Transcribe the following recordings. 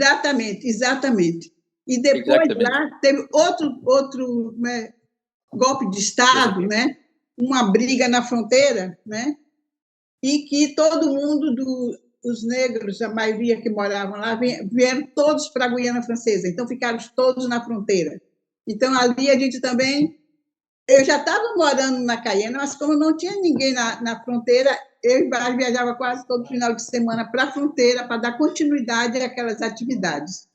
Exatamente, exatamente. E depois lá teve outro né, golpe de Estado, né? Uma briga na fronteira, né? E que todo mundo, os negros, a maioria que moravam lá, vieram todos para a Guiana Francesa, então ficaram todos na fronteira. Então, ali a gente também... Eu já estava morando na Caiena, mas como não tinha ninguém na fronteira, eu viajava quase todo final de semana para a fronteira para dar continuidade àquelas atividades.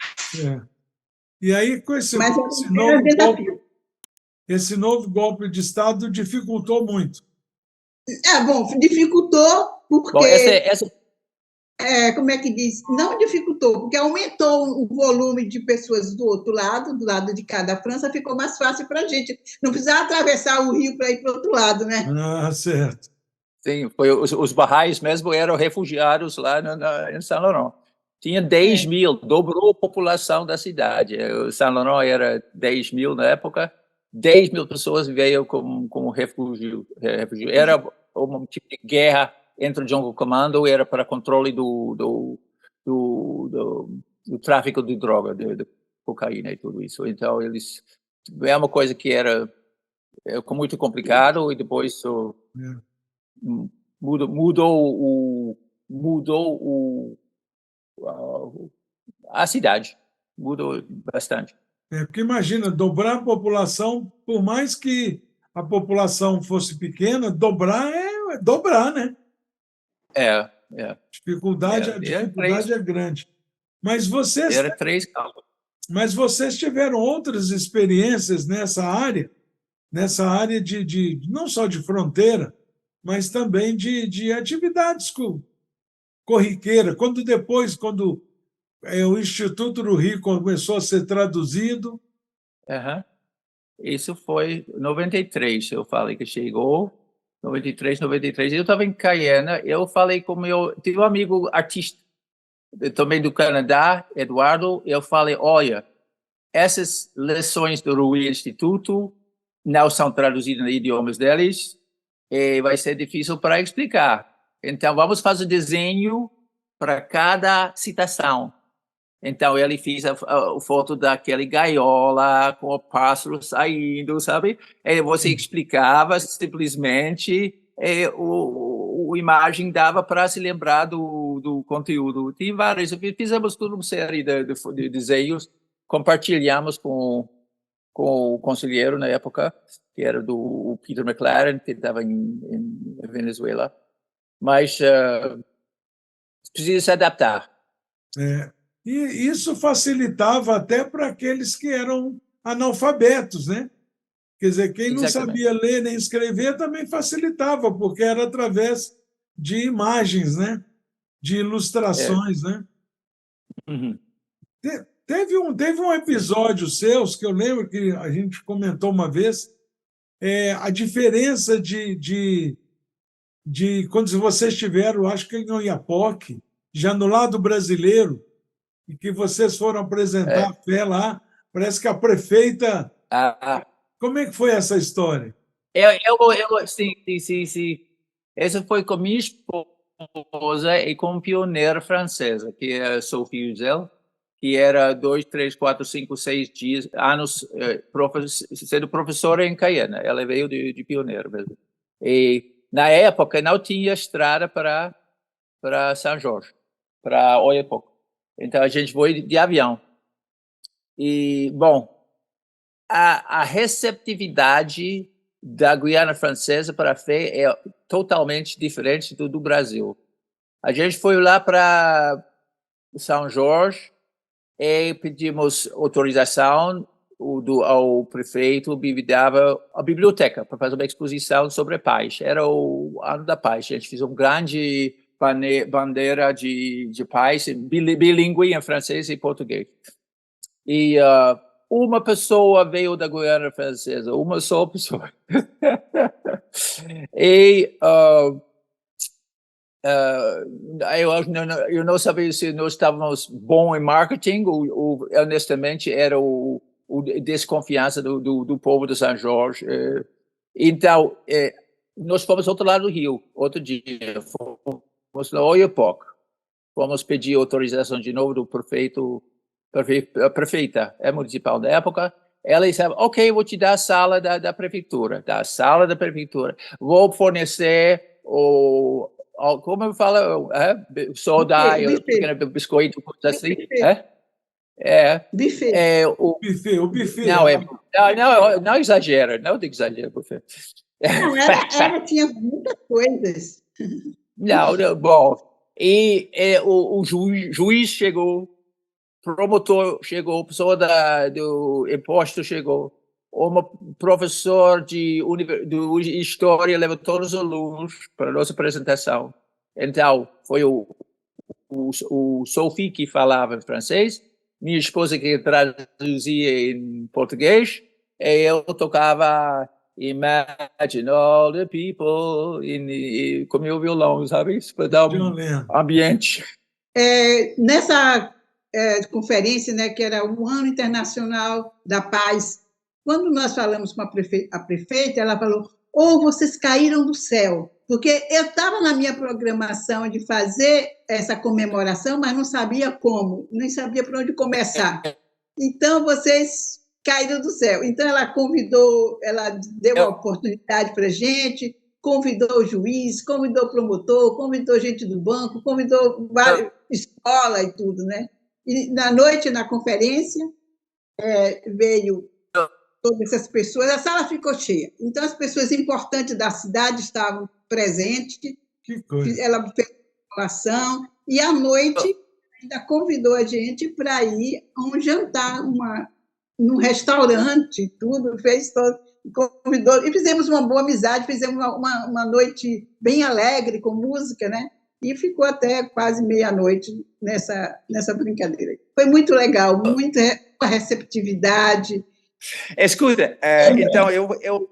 E aí, com esse novo golpe de Estado, dificultou muito. Bom, dificultou porque... Bom, como é que diz? Não dificultou, porque aumentou o volume de pessoas do outro lado, do lado de cada França, ficou mais fácil para a gente. Não precisava atravessar o rio para ir para o outro lado, né? Certo. Sim, os Baha'is mesmo eram refugiados lá em Saint-Laurent. Tinha 10 mil, dobrou a população da cidade. O Saint-Laurent era 10 mil na época, 10 mil pessoas veio como refúgio. Era um tipo de guerra entre o Jungle Commando, era para controle do tráfico de droga, de cocaína e tudo isso. Então, é uma coisa que era muito complicado e depois mudou a cidade, mudou bastante. Porque imagina, dobrar a população, por mais que a população fosse pequena, dobrar é dobrar, né? A dificuldade é grande. Mas vocês... Era 3 casos. Mas vocês tiveram outras experiências nessa área de não só de fronteira, mas também de atividades corriqueiras. Quando o Instituto do Rio começou a ser traduzido... Isso foi em 93, eu falei que chegou, 93. Eu estava em Cayena, eu falei com tive um amigo artista, também do Canadá, Eduardo, eu falei, olha, essas lições do Rui Instituto não são traduzidas em idiomas deles, e vai ser difícil para explicar. Então, vamos fazer desenho para cada citação. Então, ele fez a foto daquele gaiola com o pássaro saindo, sabe? E você explicava simplesmente, a imagem dava para se lembrar do conteúdo. Tem várias, fizemos toda uma série de desenhos, compartilhamos com o conselheiro na época, que era do Peter McLaren, que estava em Venezuela. Mas precisa se adaptar. E isso facilitava até para aqueles que eram analfabetos, né? Quer dizer, quem não sabia ler nem escrever também facilitava, porque era através de imagens, né? De ilustrações, né? Teve um episódio seu, que eu lembro que a gente comentou uma vez, a diferença de quando vocês estiveram, acho que em Oiapoque, já no lado brasileiro, e que vocês foram apresentar a fé lá, parece que a prefeita... Como é que foi essa história? Sim. Essa foi com minha esposa e com uma pioneira francesa, que é Sophie Uzel, que era 2, 3, 4, 5, 6 anos sendo professora em Cayena. Ela veio de pioneira mesmo. E, na época, não tinha estrada para São Jorge, para Oiapoque. Então, a gente foi de avião. E, bom, a receptividade da Guiana Francesa para a fé é totalmente diferente do Brasil. A gente foi lá para São Jorge e pedimos autorização ao prefeito, dava a biblioteca para fazer uma exposição sobre a paz. Era o ano da paz. A gente fez uma grande bandeira de paz, bilíngue em francês e português. E uma pessoa veio da Guiana Francesa, uma só pessoa. E eu não sabia se nós estávamos bons em marketing ou honestamente era a desconfiança do povo de São Jorge. Então, nós fomos ao outro lado do rio, outro dia, fomos no Oiapoque. Fomos pedir autorização de novo do prefeito a prefeita municipal da época, ela disse, ok, vou te dar a sala da prefeitura, vou fornecer como eu falo, soda, pequeno biscoito, coisa assim, buffet. O buffet. Não exagera, não exagera, buffet. Não, ela tinha muitas coisas. Não, bom, e o juiz chegou, promotor chegou, pessoa do imposto chegou, professor de história levou todos os alunos para a nossa apresentação. Então, foi o Sophie que falava em francês, minha esposa que traduzia em português, e eu tocava Imagine All the People com meu violão, sabe? Para dar ambiente. Nessa conferência, né, que era o Ano Internacional da Paz, quando nós falamos com a prefeita, ela falou, vocês caíram do céu, porque eu estava na minha programação de fazer essa comemoração, mas não sabia como, nem sabia por onde começar. Então, vocês caíram do céu. Então, ela deu a oportunidade para a gente, convidou o juiz, convidou o promotor, convidou gente do banco, convidou várias escola e tudo, né? E na noite, na conferência, veio todas essas pessoas, a sala ficou cheia. Então, as pessoas importantes da cidade estavam presentes, ela fez a relação, e à noite ainda convidou a gente para ir a um jantar, num restaurante, tudo, fez todo, convidou, e fizemos uma boa amizade, fizemos uma noite bem alegre, com música, né? E ficou até quase meia-noite nessa brincadeira. Foi muito legal, muita receptividade. Escuta, então, eu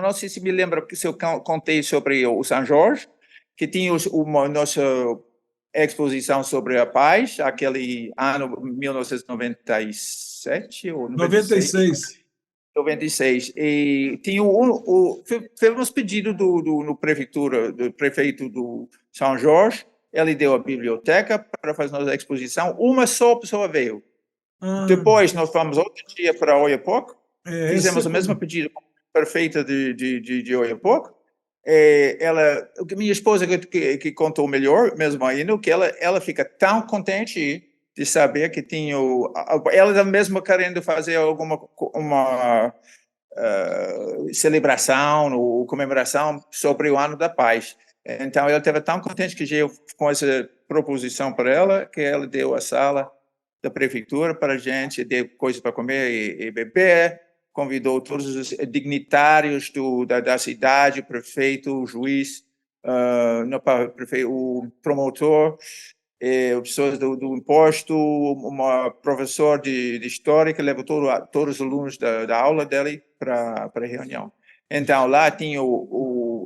não sei se me lembro se eu contei sobre o São Jorge, que tinha nossa exposição sobre a paz, aquele ano 1997 ou 96. 96. E tinha fizemos pedido no do prefeito do São Jorge, ele deu a biblioteca para fazer nossa exposição, uma só pessoa veio. Depois nós fomos outro dia para Oiapoque, fizemos o mesmo pedido com a prefeita de Oiapoque. Minha esposa que contou melhor, mesmo ainda, que ela fica tão contente de saber que tinha ela mesma querendo fazer uma celebração ou comemoração sobre o Ano da Paz. Então, ela estava tão contente que eu, com essa proposição para ela, que ela deu a sala da prefeitura para a gente, deu coisa para comer e beber, convidou todos os dignitários da cidade, o prefeito, o juiz, o promotor, pessoas do imposto, uma professor de história que levou todos os alunos da aula dele para a reunião. Então, lá tinha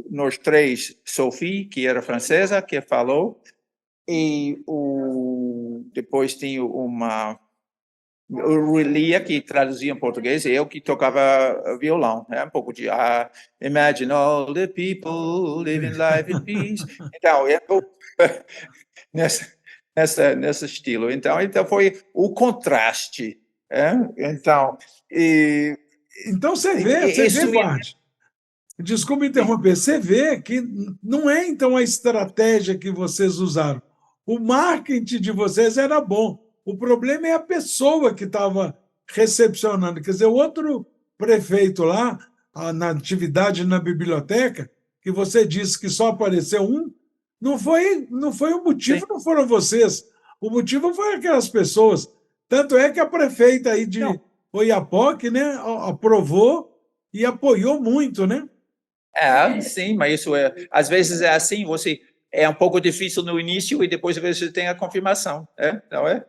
nós três, Sophie, que era francesa, que falou, e depois tinha o Lia, que traduzia em português, e eu que tocava violão, um pouco de Imagine all the people living life in peace. Então, nesse estilo. Então foi o contraste. Então você vê, Bart, desculpe interromper, você vê que não é, então, a estratégia que vocês usaram. O marketing de vocês era bom. O problema é a pessoa que estava recepcionando. Quer dizer, o outro prefeito lá, na atividade na biblioteca, que você disse que só apareceu um, não foi o motivo, Sim. Não foram vocês. O motivo foi aquelas pessoas. Tanto é que a prefeita aí de Oiapoque, né, aprovou e apoiou muito, né? Sim, mas isso às vezes é assim, você é um pouco difícil no início e depois você tem a confirmação, não é?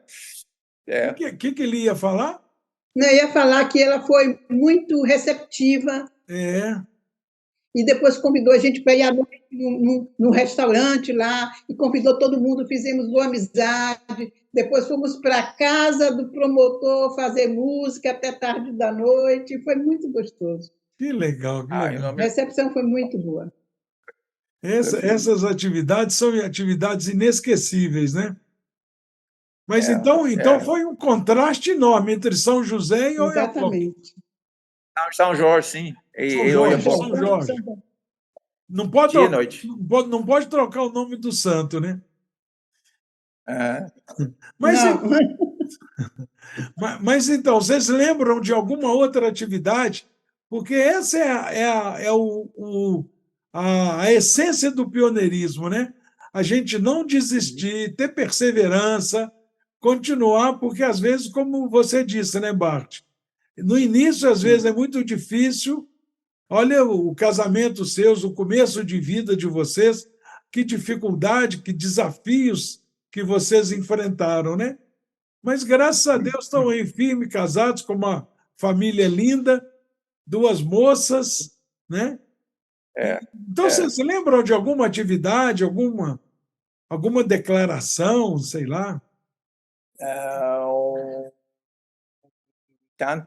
O que ele ia falar? Não, eu ia falar que ela foi muito receptiva. E depois convidou a gente para ir à noite num restaurante lá, e convidou todo mundo, fizemos uma amizade. Depois fomos para a casa do promotor fazer música até tarde da noite, foi muito gostoso. Que legal, que legal. A recepção foi muito boa. Essas atividades são atividades inesquecíveis, né? Mas então foi um contraste enorme entre São José e Oiapoque. Exatamente. São Jorge, sim. São Jorge. Não pode, dia e noite. Não pode trocar o nome do santo, né? Mas então, vocês lembram de alguma outra atividade? Porque essa é a essência do pioneirismo, né? A gente não desistir, ter perseverança, continuar, porque às vezes, como você disse, né, Bart? No início, às vezes, é muito difícil. Olha o casamento seus, o começo de vida de vocês, que dificuldade, que desafios que vocês enfrentaram, né? Mas, graças a Deus, estão aí firmes, casados, com uma família linda, 2 moças, né? Então, vocês lembram de alguma atividade, alguma declaração, sei lá?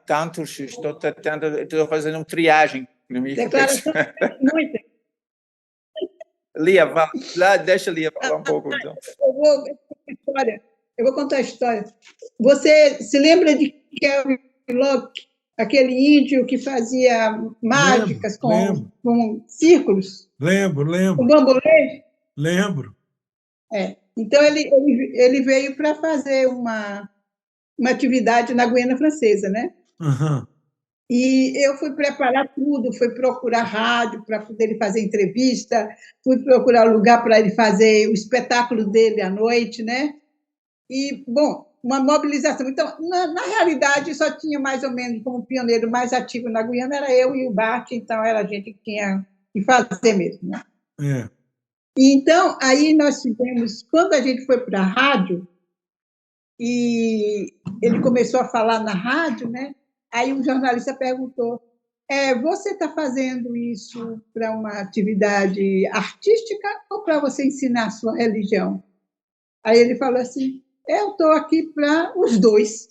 Tantos, estou fazendo uma triagem no meu Declaração muita. Lia, deixa a Lia falar um pouco, então. Eu vou contar a história. Você se lembra de Kelvin Locke, aquele índio que fazia mágicas com círculos? Lembro. Com bambolê? Lembro. Então, ele veio para fazer uma atividade na Guiana Francesa, né? Uhum. E eu fui preparar tudo, fui procurar rádio para poder ele fazer entrevista, fui procurar lugar para ele fazer o espetáculo dele à noite, né? E, bom, uma mobilização. Então, na realidade, só tinha mais ou menos como pioneiro mais ativo na Guiana, era eu e o Bart, então era a gente que tinha que fazer mesmo, né? Então, aí nós tivemos, quando a gente foi para a rádio, e ele começou a falar na rádio, né? Aí um jornalista perguntou: você está fazendo isso para uma atividade artística ou para você ensinar a sua religião? Aí ele falou assim: eu estou aqui para os dois,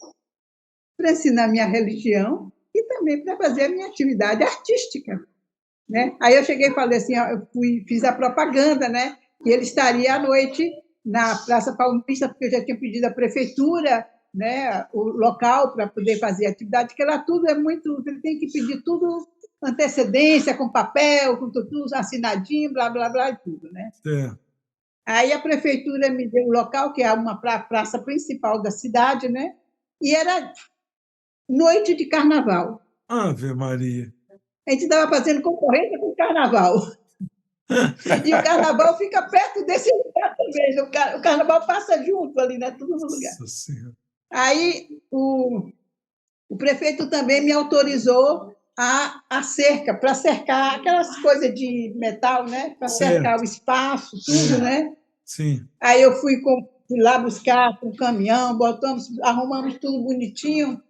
para ensinar minha religião e também para fazer a minha atividade artística, né? Aí eu cheguei e falei assim, fiz a propaganda, né? Que ele estaria à noite na Praça Paulista, porque eu já tinha pedido à prefeitura, né, o local para poder fazer a atividade, que lá tudo é muito, ele tem que pedir tudo antecedência, com papel, com tudo assinadinho, blá, blá, blá, e tudo, né? Aí a prefeitura me deu o local, que é uma praça principal da cidade, né? E era noite de carnaval. Ave Maria. A gente estava fazendo concorrência com o carnaval. E o carnaval fica perto desse lugar também. O carnaval passa junto ali, né? Tudo no lugar. Aí o prefeito também me autorizou a cerca, para cercar aquelas coisas de metal, né? Para cercar o espaço, tudo, né? Sim. Aí eu fui lá buscar com o caminhão, arrumamos tudo bonitinho.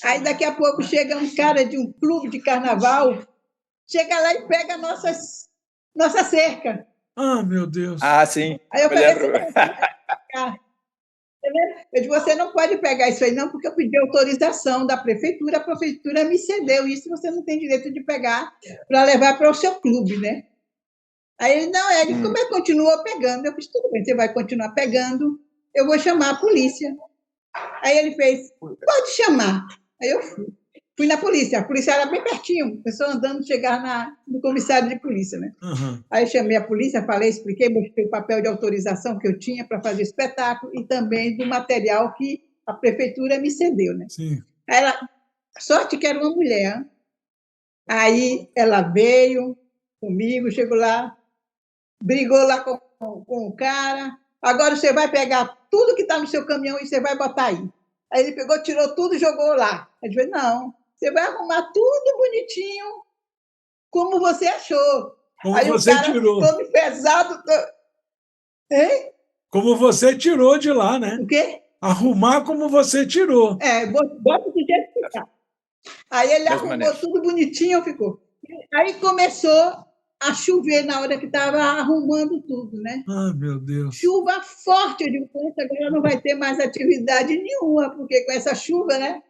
Aí daqui a pouco chega um cara de um clube de carnaval, chega lá e pega nossa cerca. Ah, meu Deus. Sim. Aí eu falei assim, eu disse, você não pode pegar isso aí, não, porque eu pedi autorização da prefeitura, a prefeitura me cedeu isso, você não tem direito de pegar para levar para o seu clube, né? Aí ele, não, ele continuou pegando. Eu disse, tudo bem, você vai continuar pegando, eu vou chamar a polícia. Aí ele fez, pode chamar. Aí eu fui na polícia, a polícia era bem pertinho, a pessoa andando, chegar no comissário de polícia, né? Uhum. Aí chamei a polícia, falei, expliquei, mostrei o papel de autorização que eu tinha para fazer espetáculo e também do material que a prefeitura me cedeu, né? Sim. Aí sorte que era uma mulher. Aí ela veio comigo, chegou lá, brigou lá com o cara, agora você vai pegar tudo que está no seu caminhão e você vai botar aí. Aí ele pegou, tirou tudo e jogou lá. Aí eu falei, não, você vai arrumar tudo bonitinho, como você achou. Como aí você o cara tirou. todo pesado. Hein? Como você tirou de lá, né? O quê? Arrumar como você tirou. Bota do jeito que está. Aí ele arrumou tudo bonitinho, ficou. Aí começou a chover na hora que estava arrumando tudo, né? Ah, meu Deus. Chuva forte, eu digo, agora não vai ter mais atividade nenhuma, porque com essa chuva, né?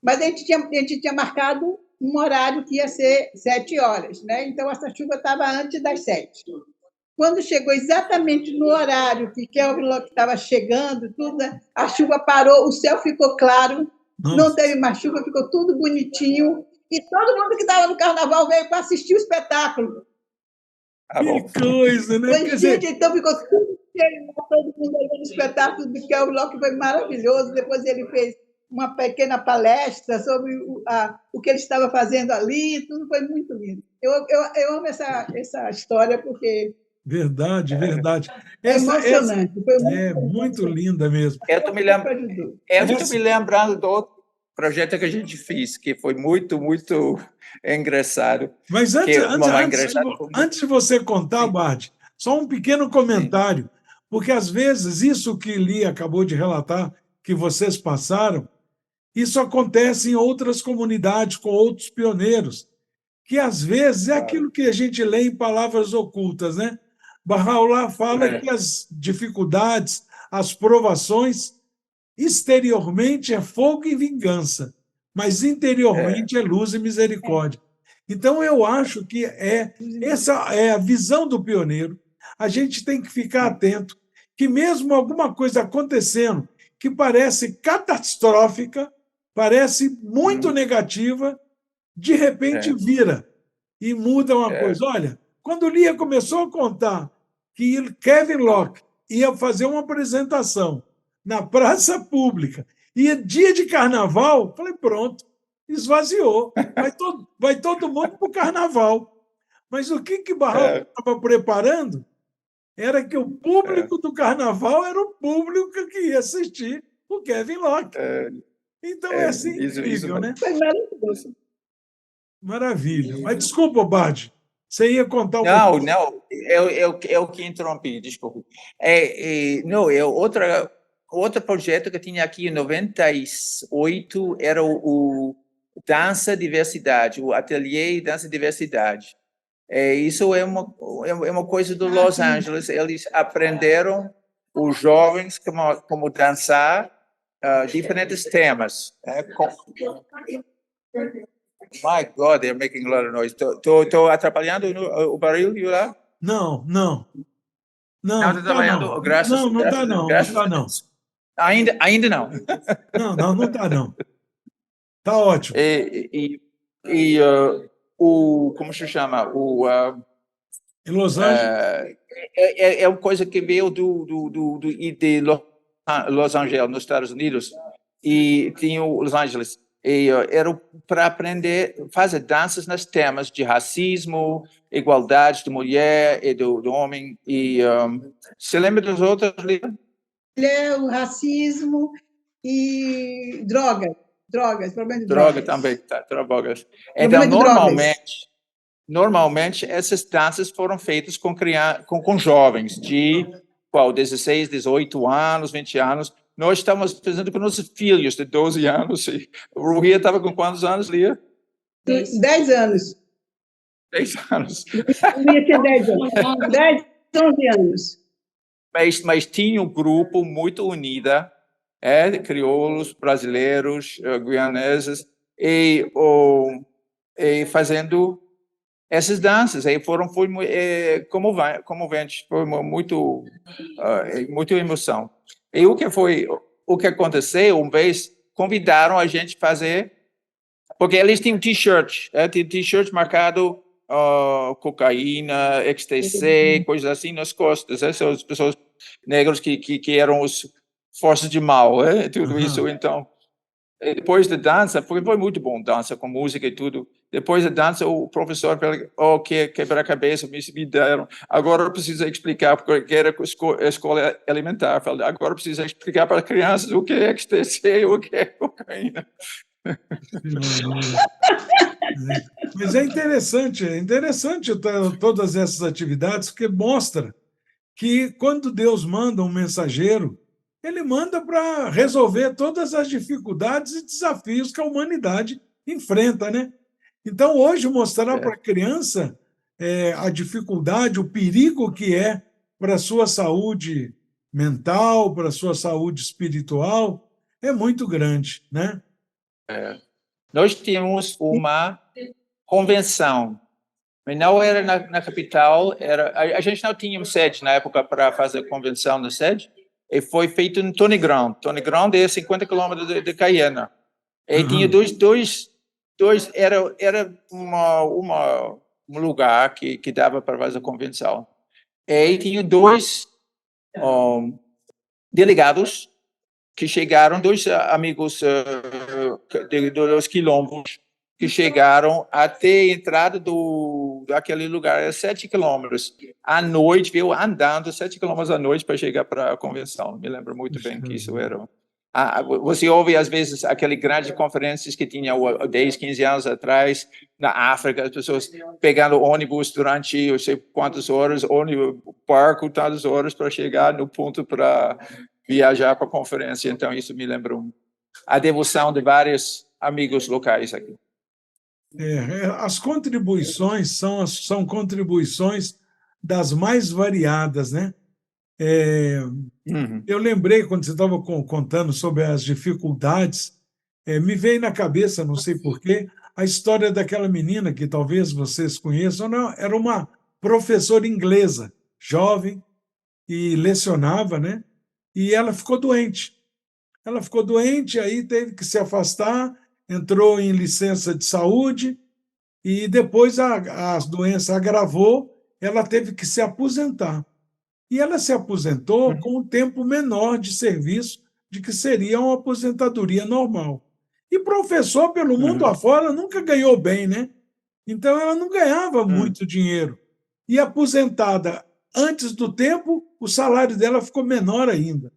Mas a gente tinha marcado um horário que ia ser 7 horas, né? Então essa chuva estava antes das 7. quando chegou exatamente no horário que Kelvin Locke estava chegando, tudo, né? A chuva parou, o céu ficou claro, não teve mais chuva, ficou tudo bonitinho, e todo mundo que estava no carnaval veio para assistir o espetáculo. Que coisa, né? Foi, gente, então ficou tudo cheio, todo mundo olhando o espetáculo do Kelvin Locke, foi maravilhoso. Depois ele fez uma pequena palestra sobre o que ele estava fazendo ali, tudo foi muito lindo. Eu amo essa história, porque... Verdade. É emocionante. É muito linda mesmo. Eu estou me lembrando do outro projeto que a gente fez, que foi muito, muito engraçado. Mas antes de você contar, Bart, só um pequeno comentário, porque às vezes isso que Lia acabou de relatar, que vocês passaram, isso acontece em outras comunidades, com outros pioneiros, que às vezes é aquilo que a gente lê em Palavras Ocultas, né? Baha'u'lláh fala que as dificuldades, as provações, exteriormente é fogo e vingança, mas interiormente é luz e misericórdia. Então, eu acho que essa é a visão do pioneiro. A gente tem que ficar atento que, mesmo alguma coisa acontecendo que parece catastrófica, parece muito negativa, de repente vira e muda uma coisa. Olha, quando Lia começou a contar que Kevin Locke ia fazer uma apresentação na praça pública, e dia de carnaval, falei, pronto, esvaziou, vai todo mundo para o carnaval. Mas o que Barroco estava preparando era que o público do carnaval era o público que ia assistir o Kevin Locke. Então, é assim, incrível, né? Foi maravilhoso. Maravilha. Mas desculpa, Bard, você ia contar Não, eu que interrompi, desculpe. Outro projeto que tinha aqui em 98 era o Dança Diversidade, o Ateliê Dança Diversidade. Isso é uma coisa do Los Angeles. Eles aprenderam os jovens como dançar diferentes temas. My God, they're making a lot of noise. Estou atrapalhando o barulho lá? Não. Não, está trabalhando. Graças. Não está não. Ainda não. Não está não. Está ótimo. Como se chama? Em Los Angeles? É uma coisa que veio de Los Angeles, nos Estados Unidos, e tinha o Los Angeles. Era para aprender, fazer danças nos temas de racismo, igualdade de mulher e do homem. E você lembra dos outros? O racismo e drogas, problema de drogas. Também, drogas. Então, normalmente, essas danças foram feitas com jovens de 16, 18 anos, 20 anos. Nós estamos fazendo com nossos filhos de 12 anos. O Lia estava com quantos anos, Lia? 10 anos. 10 anos. Lia tinha 10 anos. 10, 11 anos. Mas tinha um grupo muito unido, crioulos, brasileiros, guianeses, e fazendo essas danças. Aí foi comovente, foi muito emoção. E o que aconteceu, uma vez, convidaram a gente a fazer, porque eles tinham t-shirt, t-shirt marcado cocaína, ecstasy, coisas assim nas costas. São as pessoas negras que eram as forças de mal, tudo isso. Então, depois da dança, foi muito bom, dança com música e tudo. Depois da dança, o professor falou, quebrar a cabeça, me deram. Agora eu preciso explicar, porque era escola elementar. Falei, agora eu preciso explicar para crianças o que é ecstasy, o que é cocaína. Mas é interessante todas essas atividades, porque mostra que quando Deus manda um mensageiro, ele manda para resolver todas as dificuldades e desafios que a humanidade enfrenta, né? Então, hoje, mostrar para a criança a dificuldade, o perigo que é para a sua saúde mental, para a sua saúde espiritual, é muito grande, né? Nós tínhamos uma convenção Mas não era na capital, a gente não tinha sede na época para fazer convenção na sede, e foi feito em Tony Ground. Tony Ground é 50 quilômetros de Cayena. E tinha era um lugar que dava para fazer convenção. E tinha dois delegados que chegaram, dois amigos dos quilombos, que chegaram até a entrada daquele lugar, era 7 quilômetros. À noite, veio andando 7 quilômetros à noite para chegar para a convenção. Me lembro muito bem que isso era. Você ouve, às vezes, aquelas grandes conferências que tinha 10, 15 anos atrás, na África, as pessoas pegando ônibus durante, eu sei quantas horas, barco, tantas horas para chegar no ponto para viajar para a conferência. Então, isso me lembra a devoção de vários amigos locais aqui. As contribuições são contribuições das mais variadas, né? Eu lembrei, quando você estava contando sobre as dificuldades, me veio na cabeça, não sei porquê, a história daquela menina que talvez vocês conheçam, não, era uma professora inglesa, jovem, e lecionava, né? E ela ficou doente. Aí teve que se afastar, entrou em licença de saúde, e depois a doença agravou, ela teve que se aposentar. E ela se aposentou com um tempo menor de serviço de que seria uma aposentadoria normal. E professor pelo mundo afora nunca ganhou bem, né? Então ela não ganhava muito dinheiro. E aposentada antes do tempo, o salário dela ficou menor ainda.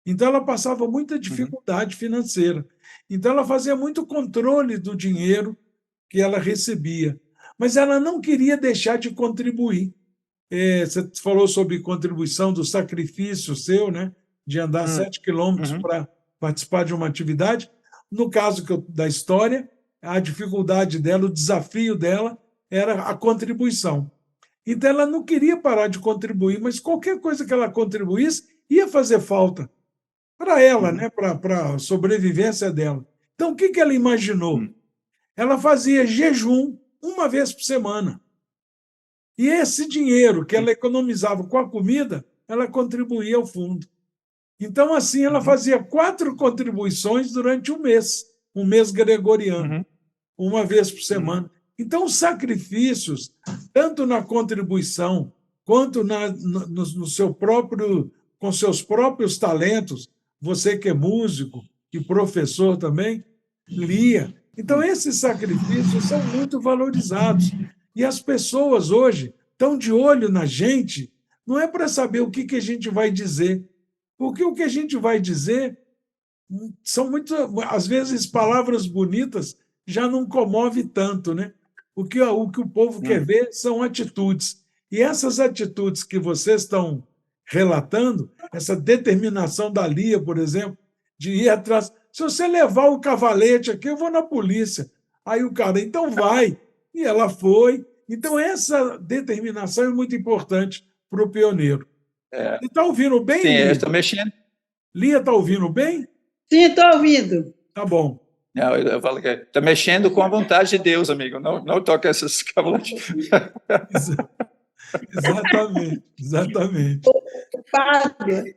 Então ela passava muita dificuldade financeira. Então ela fazia muito controle do dinheiro que ela recebia. Mas ela não queria deixar de contribuir. Você falou sobre contribuição do sacrifício seu, né? De andar 7 quilômetros para participar de uma atividade. No caso da história, a dificuldade dela, o desafio dela era a contribuição. Então, ela não queria parar de contribuir, mas qualquer coisa que ela contribuísse ia fazer falta para ela, né? Para a sobrevivência dela. Então, o que ela imaginou? Ela fazia jejum uma vez por semana. E esse dinheiro que ela economizava com a comida, ela contribuía ao fundo. Então, assim, ela fazia 4 contribuições durante um mês gregoriano, uma vez por semana. Então, os sacrifícios, tanto na contribuição quanto no seu próprio, com seus próprios talentos, você que é músico e professor também, lia. Então, esses sacrifícios são muito valorizados. E as pessoas hoje estão de olho na gente, não é para saber o que a gente vai dizer, porque o que a gente vai dizer são às vezes, palavras bonitas já não comove tanto, né? O que o povo quer ver são atitudes. E essas atitudes que vocês estão relatando, essa determinação da Lia, por exemplo, de ir atrás. Se você levar o cavalete aqui, eu vou na polícia. Aí o cara, então vai. E ela foi. Então, essa determinação é muito importante para o pioneiro. Você está ouvindo bem, Sim, Lia? eu estou mexendo. Lia, está ouvindo bem? Sim, estou ouvindo. Tá bom. Não, eu falo que está mexendo com a vontade de Deus, amigo. Não toca essas cavaletes. Exatamente. Padre,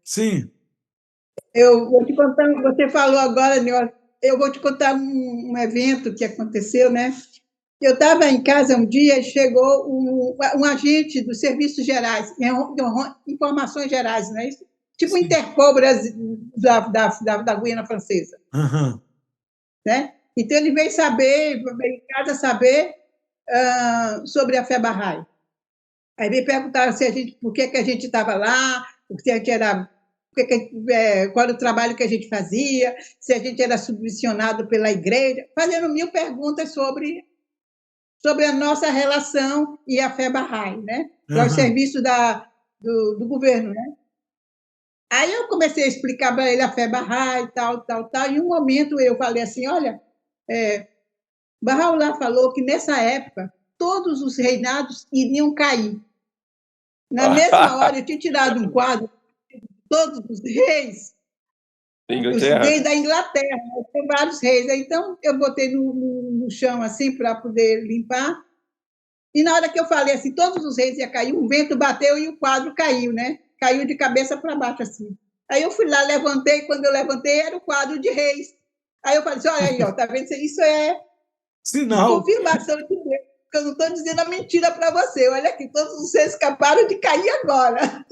Sim. eu vou te contar, você falou agora, eu vou te contar um evento que aconteceu, né? Eu estava em casa um dia e chegou um agente dos Serviços Gerais, Informações Gerais, né? Tipo o Interpol da Guiana Francesa. Né? Então, ele veio em casa saber sobre a Fé Bahá'í. Aí veio perguntar por que a gente estava lá, qual era o trabalho que a gente fazia, se a gente era subvencionado pela igreja, fazendo 1000 perguntas sobre a nossa relação e a Fé Bahá'í, né? Para o serviço do governo, né? Aí eu comecei a explicar para ele a Fé Bahá'í e tal. E em um momento eu falei assim, olha, Bahá'u'lláh falou que nessa época todos os reinados iriam cair. Na mesma hora, eu tinha tirado um quadro de todos os reis, os reis da Inglaterra, tem vários reis. Então, eu botei no no chão, assim, para poder limpar. E na hora que eu falei assim, todos os reis iam cair, um vento bateu e o quadro caiu, né? Caiu de cabeça para baixo, assim. Aí eu fui lá, levantei, quando eu levantei, era o quadro de reis. Aí eu falei assim, olha aí, ó, tá vendo? Isso é Sinal. confirmação de Deus, que eu não estou dizendo a mentira para você. Olha aqui, todos os reis escaparam de cair agora.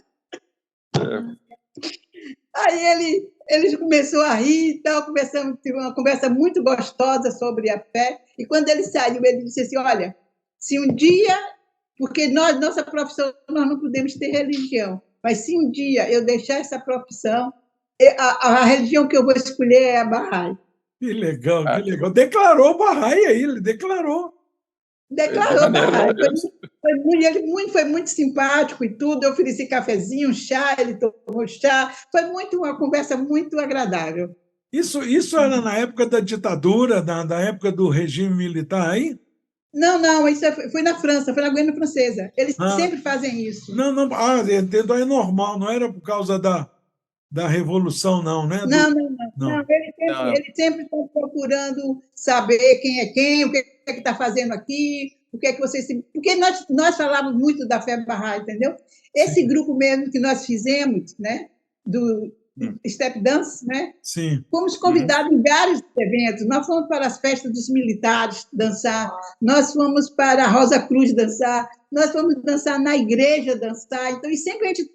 Aí ele começou a rir e tal, tive uma conversa muito gostosa sobre a fé. E quando ele saiu, ele disse assim, olha, se um dia, porque nossa profissão, nós não podemos ter religião, mas se um dia eu deixar essa profissão, a religião que eu vou escolher é a Bahá'í. Que legal, que legal. Declarou Bahá'í aí, ele declarou. Declarou Bahá'í. Foi muito simpático e tudo. Eu ofereci cafezinho, chá, ele tomou chá. Foi uma conversa muito agradável. Isso era na época da ditadura, na época do regime militar aí? Não, isso foi na França, foi na Guiana Francesa. Eles sempre fazem isso. Não, entendo, é normal, não era por causa da Revolução, não, né? Não. Eles sempre estão procurando saber quem é quem, o que é que está fazendo aqui, o que é que vocês... Porque nós falávamos muito da fé Bahá'í, entendeu? Esse Sim. grupo mesmo que nós fizemos, né, do Step Dance, né? Sim. Fomos convidados em vários eventos. Nós fomos para as festas dos militares dançar, nós fomos para a Rosa Cruz dançar, nós fomos dançar na igreja dançar. Então, e sempre a gente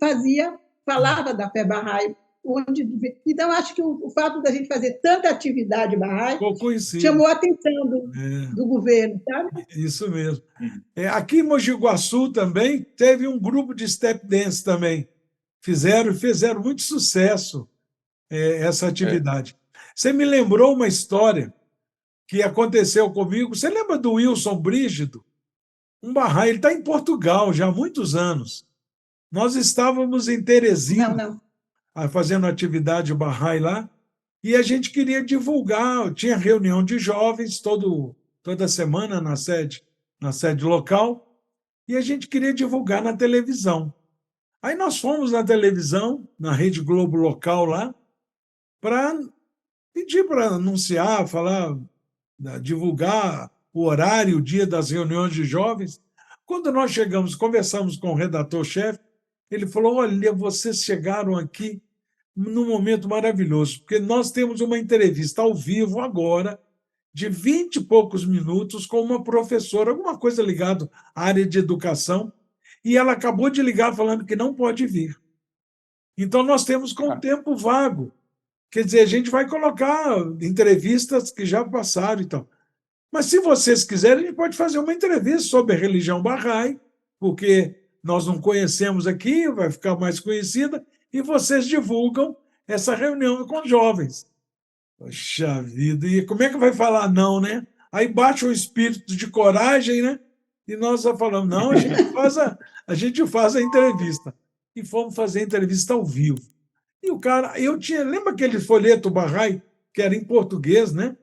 falava da fé Bahá'í. Então, acho que o fato da gente fazer tanta atividade Bahá'í chamou a atenção do governo, sabe? Isso mesmo. Aqui em Mogi Guaçu também teve um grupo de step dance também. Fizeram muito sucesso essa atividade. Você me lembrou uma história que aconteceu comigo. Você lembra do Wilson Brígido? Um Bahá'í, ele está em Portugal já há muitos anos. Nós estávamos em Teresina, fazendo atividade Bahá'í lá, e a gente queria divulgar, tinha reunião de jovens toda semana na sede local, e a gente queria divulgar na televisão. Aí nós fomos na televisão, na Rede Globo local lá, para pedir para anunciar, divulgar o horário, o dia das reuniões de jovens. Quando nós chegamos, conversamos com o redator-chefe, ele falou, olha, vocês chegaram aqui num momento maravilhoso, porque nós temos uma entrevista ao vivo agora, de 20 e poucos minutos, com uma professora, alguma coisa ligada à área de educação, e ela acabou de ligar falando que não pode vir. Então, nós temos com tempo vago. Quer dizer, a gente vai colocar entrevistas que já passaram e tal. Mas, se vocês quiserem, a gente pode fazer uma entrevista sobre a religião Bahá'í, porque nós não conhecemos aqui, vai ficar mais conhecida, e vocês divulgam essa reunião com jovens. Poxa vida, e como é que vai falar não, né? Aí baixa o espírito de coragem, né? E nós só falamos, não, a gente faz a entrevista. E fomos fazer a entrevista ao vivo. E o cara, lembra aquele folheto Bahá'í, que era em português, né?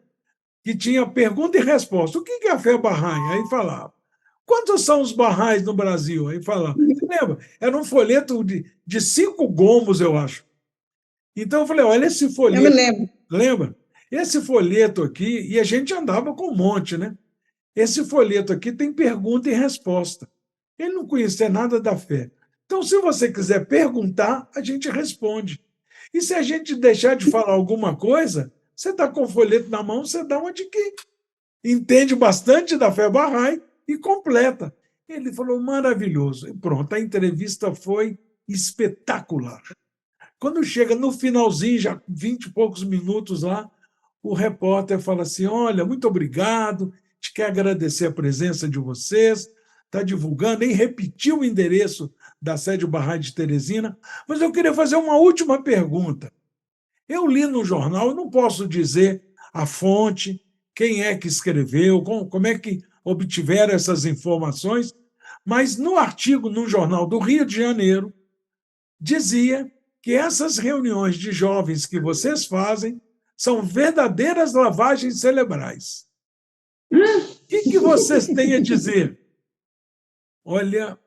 Que tinha pergunta e resposta. O que é a fé Bahá'í? Aí falava. Quantos são os Bahá'ís no Brasil? Aí falava. Você lembra? Era um folheto de 5 gomos, eu acho. Então eu falei, olha esse folheto. Eu me lembro. Lembra? Esse folheto aqui, e a gente andava com um monte, né? Esse folheto aqui tem pergunta e resposta. Ele não conhecia nada da fé. Então, se você quiser perguntar, a gente responde. E se a gente deixar de falar alguma coisa, você está com o folheto na mão, você dá uma de quem entende bastante da fé Bahá'í e completa. Ele falou, maravilhoso. E pronto, a entrevista foi espetacular. Quando chega no finalzinho, já 20 e poucos minutos lá, o repórter fala assim, olha, muito obrigado, te quero agradecer a presença de vocês, está divulgando, nem repetiu o endereço da sede Bahá'í de Teresina, mas eu queria fazer uma última pergunta. Eu li no jornal, eu não posso dizer a fonte, quem é que escreveu, como é que obtiveram essas informações, mas no artigo no Jornal do Rio de Janeiro, dizia que essas reuniões de jovens que vocês fazem são verdadeiras lavagens cerebrais. O que vocês têm a dizer? Olha,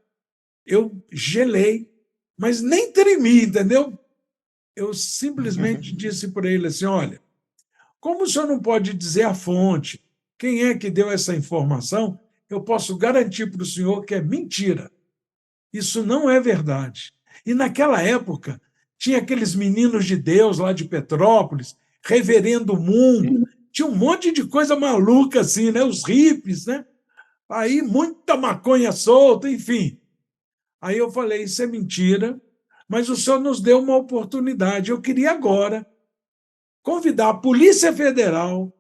eu gelei, mas nem tremi, entendeu? Eu simplesmente disse para ele assim, olha, como o senhor não pode dizer a fonte, quem é que deu essa informação, eu posso garantir para o senhor que é mentira. Isso não é verdade. E naquela época, tinha aqueles meninos de Deus lá de Petrópolis, Reverendo Moon, tinha um monte de coisa maluca assim, né? Os hippies, né? Aí muita maconha solta, enfim. Aí eu falei, isso é mentira, mas o senhor nos deu uma oportunidade. Eu queria agora convidar a Polícia Federal,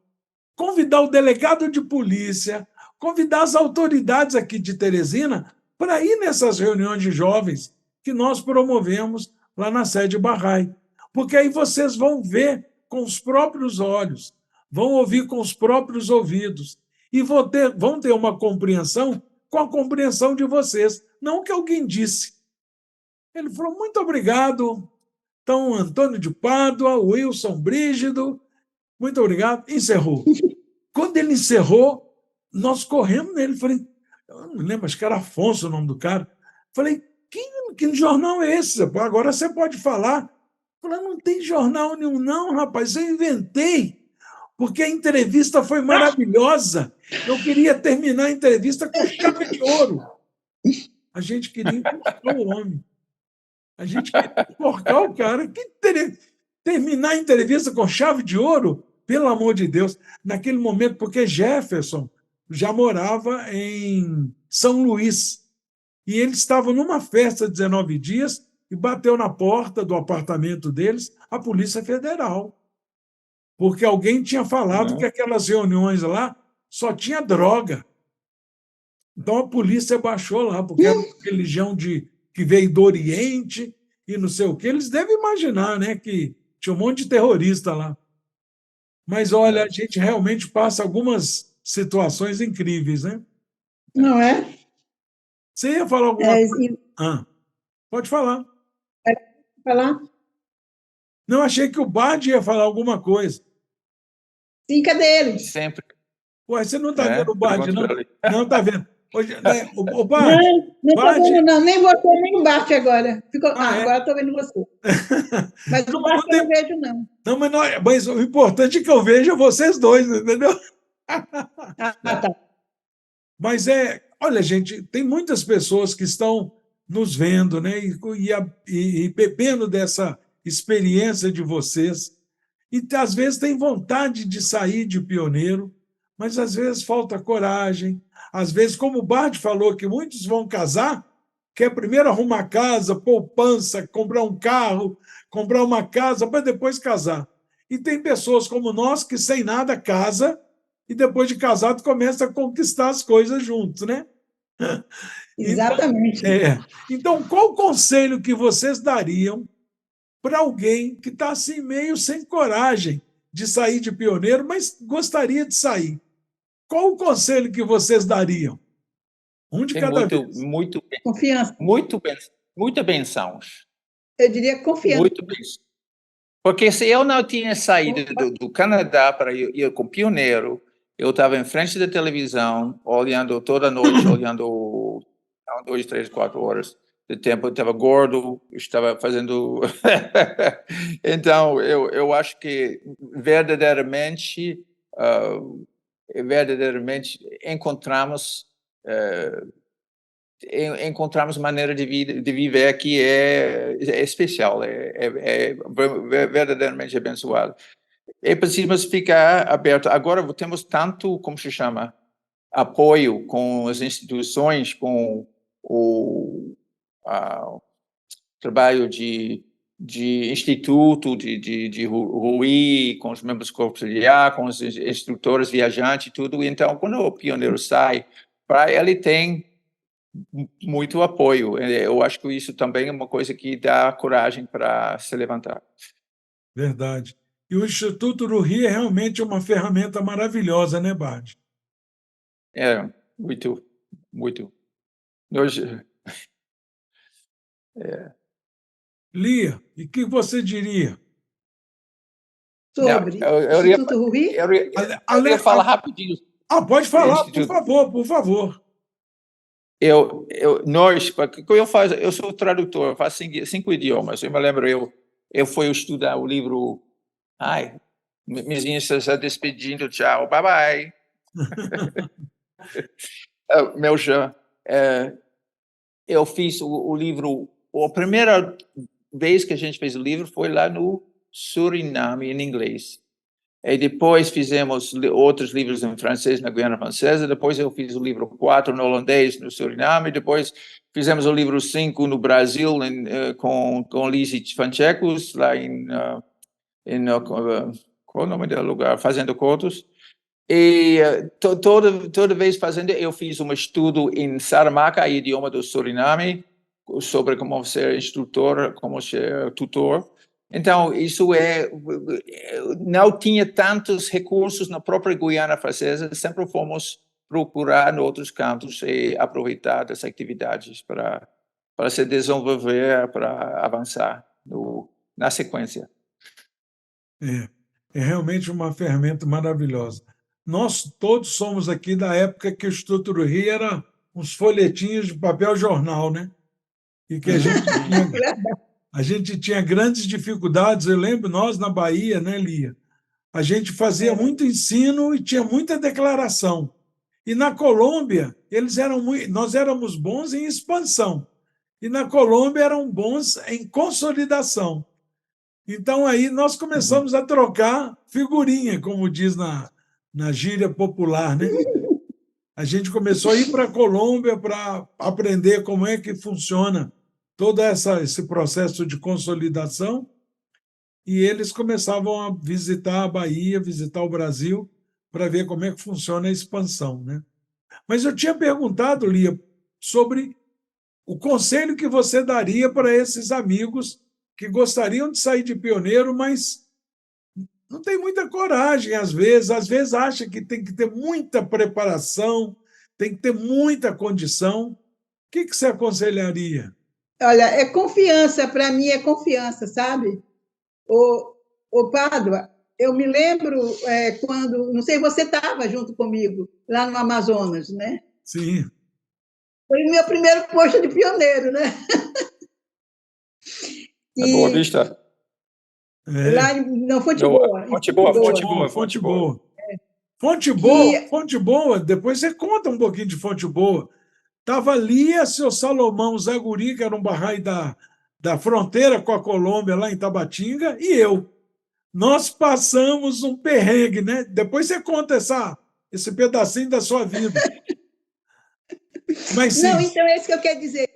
convidar o delegado de polícia, convidar as autoridades aqui de Teresina para ir nessas reuniões de jovens que nós promovemos lá na sede Bahá'í. Porque aí vocês vão ver com os próprios olhos, vão ouvir com os próprios ouvidos e vão ter uma compreensão com a compreensão de vocês, não o que alguém disse. Ele falou, muito obrigado. Então, Antônio de Pádua, Wilson Brígido, muito obrigado. Encerrou. Quando ele encerrou, nós corremos nele. Falei, eu não me lembro, acho que era Afonso o nome do cara. Falei, que jornal é esse? Agora você pode falar. Falei, não tem jornal nenhum, não, rapaz. Eu inventei, porque a entrevista foi maravilhosa. Eu queria terminar a entrevista com chave de ouro. A gente queria enforcar o homem. A gente queria enforcar o cara. Terminar a entrevista com chave de ouro? Pelo amor de Deus. Naquele momento, porque Jefferson já morava em São Luís. E eles estavam numa festa de 19 dias e bateu na porta do apartamento deles a Polícia Federal. Porque alguém tinha falado que aquelas reuniões lá só tinha droga. Então a polícia baixou lá, porque era uma religião que veio do Oriente e não sei o quê. Eles devem imaginar, né, que tinha um monte de terrorista lá. Mas, olha, a gente realmente passa algumas situações incríveis, né? Não é? Você ia falar alguma coisa? Pode falar. Falar? Não, achei que o Bard ia falar alguma coisa. Sim, cadê ele? Sempre. Ué, você não está vendo o Bard, não? Não está vendo. Hoje, né, o Bard, não estou vendo, não. Nem você, nem o Bart agora. Agora estou vendo você. Mas o Bart eu não vejo, não. Não, mas o importante é que eu veja vocês dois, entendeu? Tá. Mas olha, gente, tem muitas pessoas que estão nos vendo, né? E bebendo dessa experiência de vocês. E às vezes tem vontade de sair de pioneiro, mas às vezes falta coragem. Às vezes, como o Bard falou, que muitos vão casar, quer primeiro arrumar casa, poupança, comprar um carro, comprar uma casa para depois casar. E tem pessoas como nós que sem nada casa e depois de casado começa a conquistar as coisas juntos, né? Exatamente. Então, qual o conselho que vocês dariam para alguém que está assim meio sem coragem de sair de pioneiro, mas gostaria de sair? Qual o conselho que vocês dariam? Um de cada vez. Confiança. Muita benção. Eu diria confiança. Muito benção. Porque se eu não tinha saído do Canadá para ir com pioneiro, eu estava em frente da televisão, olhando toda noite, olhando 2, 3, 4 horas de tempo. Eu estava gordo, estava fazendo... Então, eu acho que verdadeiramente encontramos maneira de viver que é especial, é verdadeiramente abençoado. É preciso ficar aberto. Agora temos tanto, como se chama, apoio com as instituições, com o trabalho de instituto, de RUI, com os membros do corpo auxiliar, com os instrutores viajantes, tudo. Então, quando o pioneiro sai, ele tem muito apoio. Eu acho que isso também é uma coisa que dá coragem para se levantar. Verdade. E o Instituto RUI é realmente uma ferramenta maravilhosa, né, Bard? Muito. Lia, e o que você diria? Sobre o Instituto RUI? Eu ia falar rapidinho. Pode falar, por favor. Eu sou tradutor, faço 5 idiomas. Eu me lembro, eu fui estudar o livro. Minhas está despedindo, tchau, bye bye. Meu Jean, eu fiz o livro, a primeira vez que a gente fez o livro foi lá no Suriname, em inglês. E depois fizemos outros livros em francês na Guiana Francesa, depois eu fiz o livro 4 no holandês, no Suriname, depois fizemos o livro 5 no Brasil, com Lizzie Fanchecos, lá qual é o nome do lugar? Fazendo Contos. E toda vez fazendo, eu fiz um estudo em Saramacca, idioma do Suriname, sobre como ser instrutor, como ser tutor. Então, não tinha tantos recursos na própria Guiana Francesa, sempre fomos procurar em outros cantos e aproveitar das atividades para se desenvolver, para avançar na sequência. É realmente uma ferramenta maravilhosa. Nós todos somos aqui da época que o Instituto do Rio era uns folhetinhos de papel jornal, né? E que a gente tinha grandes dificuldades. Eu lembro, nós na Bahia, né, Lia? A gente fazia muito ensino e tinha muita declaração. E na Colômbia, nós éramos bons em expansão. E na Colômbia eram bons em consolidação. Então, aí nós começamos a trocar figurinha, como diz na gíria popular, né? A gente começou a ir para a Colômbia para aprender como é que funciona todo esse processo de consolidação, e eles começavam a visitar a Bahia, visitar o Brasil, para ver como é que funciona a expansão, né? Mas eu tinha perguntado, Lia, sobre o conselho que você daria para esses amigos que gostariam de sair de pioneiro, mas não tem muita coragem, às vezes acha que tem que ter muita preparação, tem que ter muita condição. O que você aconselharia? Olha, é confiança, para mim é confiança, sabe? O Pádua, eu me lembro quando, não sei, você estava junto comigo, lá no Amazonas, né? Sim. Foi o meu primeiro posto de pioneiro, né? Boa Vista. Lá na Fonte Boa. Fonte Boa. Fonte Boa, depois você conta um pouquinho de Fonte Boa. Estava Lia, seu Salomão Zaguri, que era um barrai da fronteira com a Colômbia, lá em Tabatinga, e eu. Nós passamos um perrengue, né? Depois você conta esse pedacinho da sua vida. Mas, sim. Não, então é isso que eu quero dizer.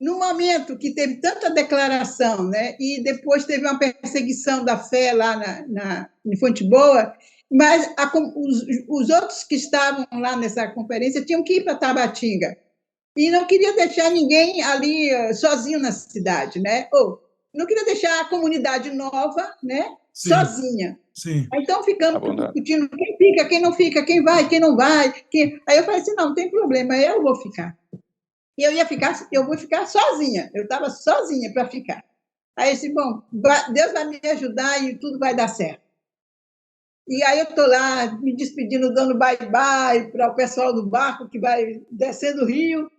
No momento que teve tanta declaração, né, e depois teve uma perseguição da fé lá em Fonte Boa, mas os outros que estavam lá nessa conferência tinham que ir para Tabatinga e não queria deixar ninguém ali sozinho na cidade, né? Ou não queria deixar a comunidade nova, né, sozinha. Sim. Então ficamos discutindo quem fica, quem não fica, quem vai, quem não vai. Aí eu falei assim, não tem problema, eu vou ficar. E eu vou ficar sozinha. Eu estava sozinha para ficar. Aí eu disse, bom, Deus vai me ajudar e tudo vai dar certo. E aí eu estou lá me despedindo, dando bye-bye para o pessoal do barco que vai descendo o rio.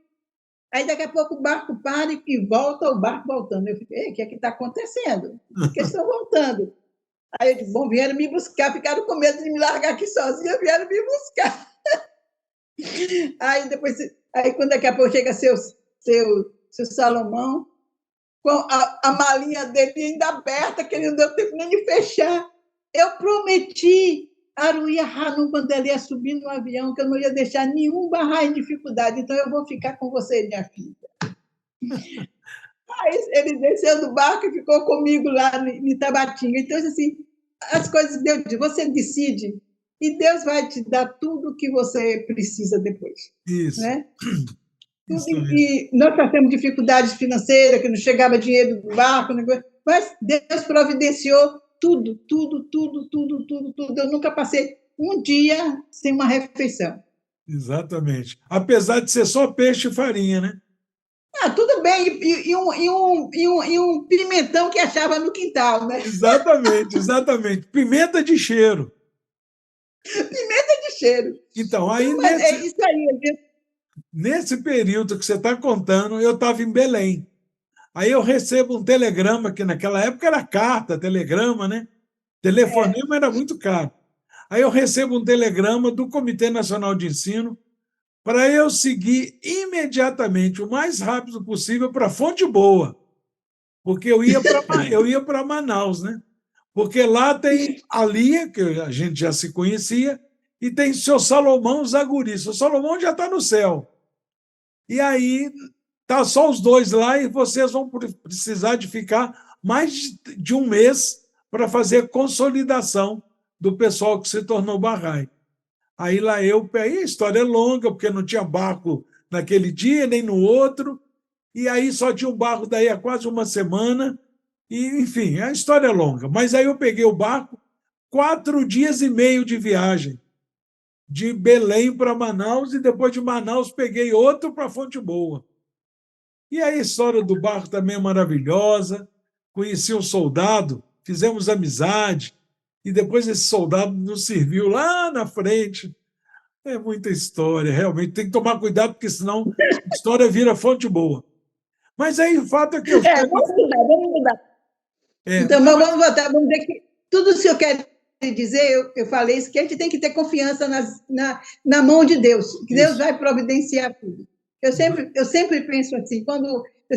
Aí daqui a pouco o barco para e volta o barco voltando. Eu fiquei, o que é que está acontecendo? Por que estão voltando? Aí eu disse, bom, vieram me buscar, ficaram com medo de me largar aqui sozinha, vieram me buscar. Aí quando daqui a pouco chega seu Salomão, com a malinha dele ainda aberta, que ele não deu tempo nem de fechar. Eu prometi a Aruia Hanum, quando ela ia subir no avião, que eu não ia deixar nenhum barrar em dificuldade, então eu vou ficar com você, minha filha. Aí ele desceu do barco e ficou comigo lá em Tabatinga. Então, assim, as coisas, Deus diz, você decide e Deus vai te dar tudo o que você precisa depois. Isso. Né? E nós passamos dificuldades financeiras, que não chegava dinheiro do barco, mas Deus providenciou tudo. Eu nunca passei um dia sem uma refeição. Exatamente. Apesar de ser só peixe e farinha, né? Tudo bem, e um pimentão que achava no quintal, né? Exatamente. Pimenta de cheiro. Pimenta de cheiro. Então, aí é isso aí. Nesse período que você está contando, eu estava em Belém. Aí eu recebo um telegrama, que naquela época era carta, telegrama, né? Telefonema era muito caro. Aí eu recebo um telegrama do Comitê Nacional de Ensino para eu seguir imediatamente, o mais rápido possível, para Fonte Boa, porque eu ia para Manaus, né? Porque lá tem a Lia, que a gente já se conhecia, e tem o seu Salomão Zaguri. O Salomão já está no céu. E aí tá só os dois lá e vocês vão precisar de ficar mais de um mês para fazer consolidação do pessoal que se tornou Bahá'í. Aí aí a história é longa, porque não tinha barco naquele dia, nem no outro, e aí só tinha um barco daí há quase uma semana, e, enfim, a história é longa. Mas aí eu peguei o barco, 4 dias e meio de viagem, de Belém para Manaus, e depois de Manaus peguei outro para Fonte Boa. E a história do barco também é maravilhosa. Conheci um soldado, fizemos amizade, e depois esse soldado nos serviu lá na frente. É muita história, realmente. Tem que tomar cuidado, porque senão a história vira Fonte Boa. Mas aí o fato é que eu... Vamos mudar. Então, vamos voltar. Vamos dizer que tudo isso que eu quero dizer, eu falei isso, que a gente tem que ter confiança na mão de Deus, que Deus vai providenciar tudo. Eu sempre penso assim,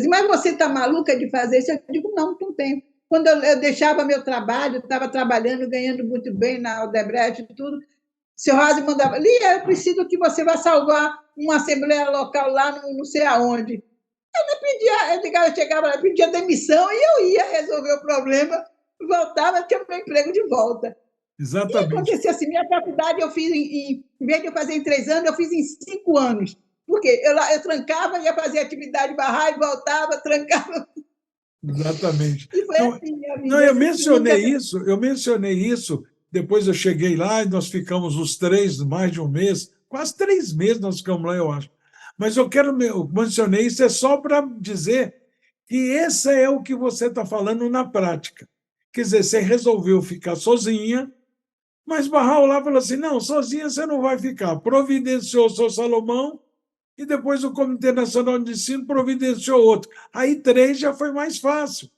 mas você está maluca de fazer isso? Eu digo, não tenho. Quando eu deixava meu trabalho, estava trabalhando, ganhando muito bem na Odebrecht e tudo, o senhor Rossi mandava, Lia, eu preciso que você vá salvar uma assembleia local lá, não sei aonde. Eu chegava lá, pedia demissão e eu ia resolver o problema, voltava, tinha meu emprego de volta. Exatamente. E acontecia assim, minha faculdade eu fiz, em vez de eu fazer em 3 anos, eu fiz em 5 anos. Porque eu trancava, ia fazer atividade Bahá'í, voltava, trancava. Exatamente. E foi assim, eu mencionei isso, depois eu cheguei lá e nós ficamos os 3, mais de um mês, quase 3 meses nós ficamos lá, eu acho. Mas eu mencionei isso só para dizer que esse é o que você está falando na prática. Quer dizer, você resolveu ficar sozinha, mas Bahá'u'lláh falou assim, não, sozinha você não vai ficar. Providenciou o seu Salomão e depois o Comitê Nacional de Ensino providenciou outro. Aí 3 já foi mais fácil,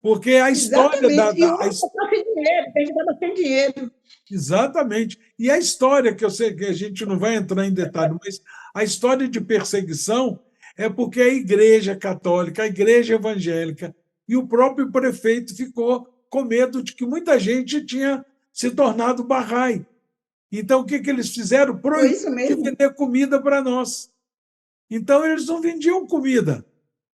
porque a história... Exatamente, e um estava sem dinheiro, a gente estava sem dinheiro. Exatamente. E a história, que eu sei que a gente não vai entrar em detalhe, mas a história de perseguição é porque a Igreja Católica, a Igreja Evangélica e o próprio prefeito ficou com medo de que muita gente tinha se tornado Bahá'í. Então, o que eles fizeram? Proibiram de vender comida para nós. Então, eles não vendiam comida.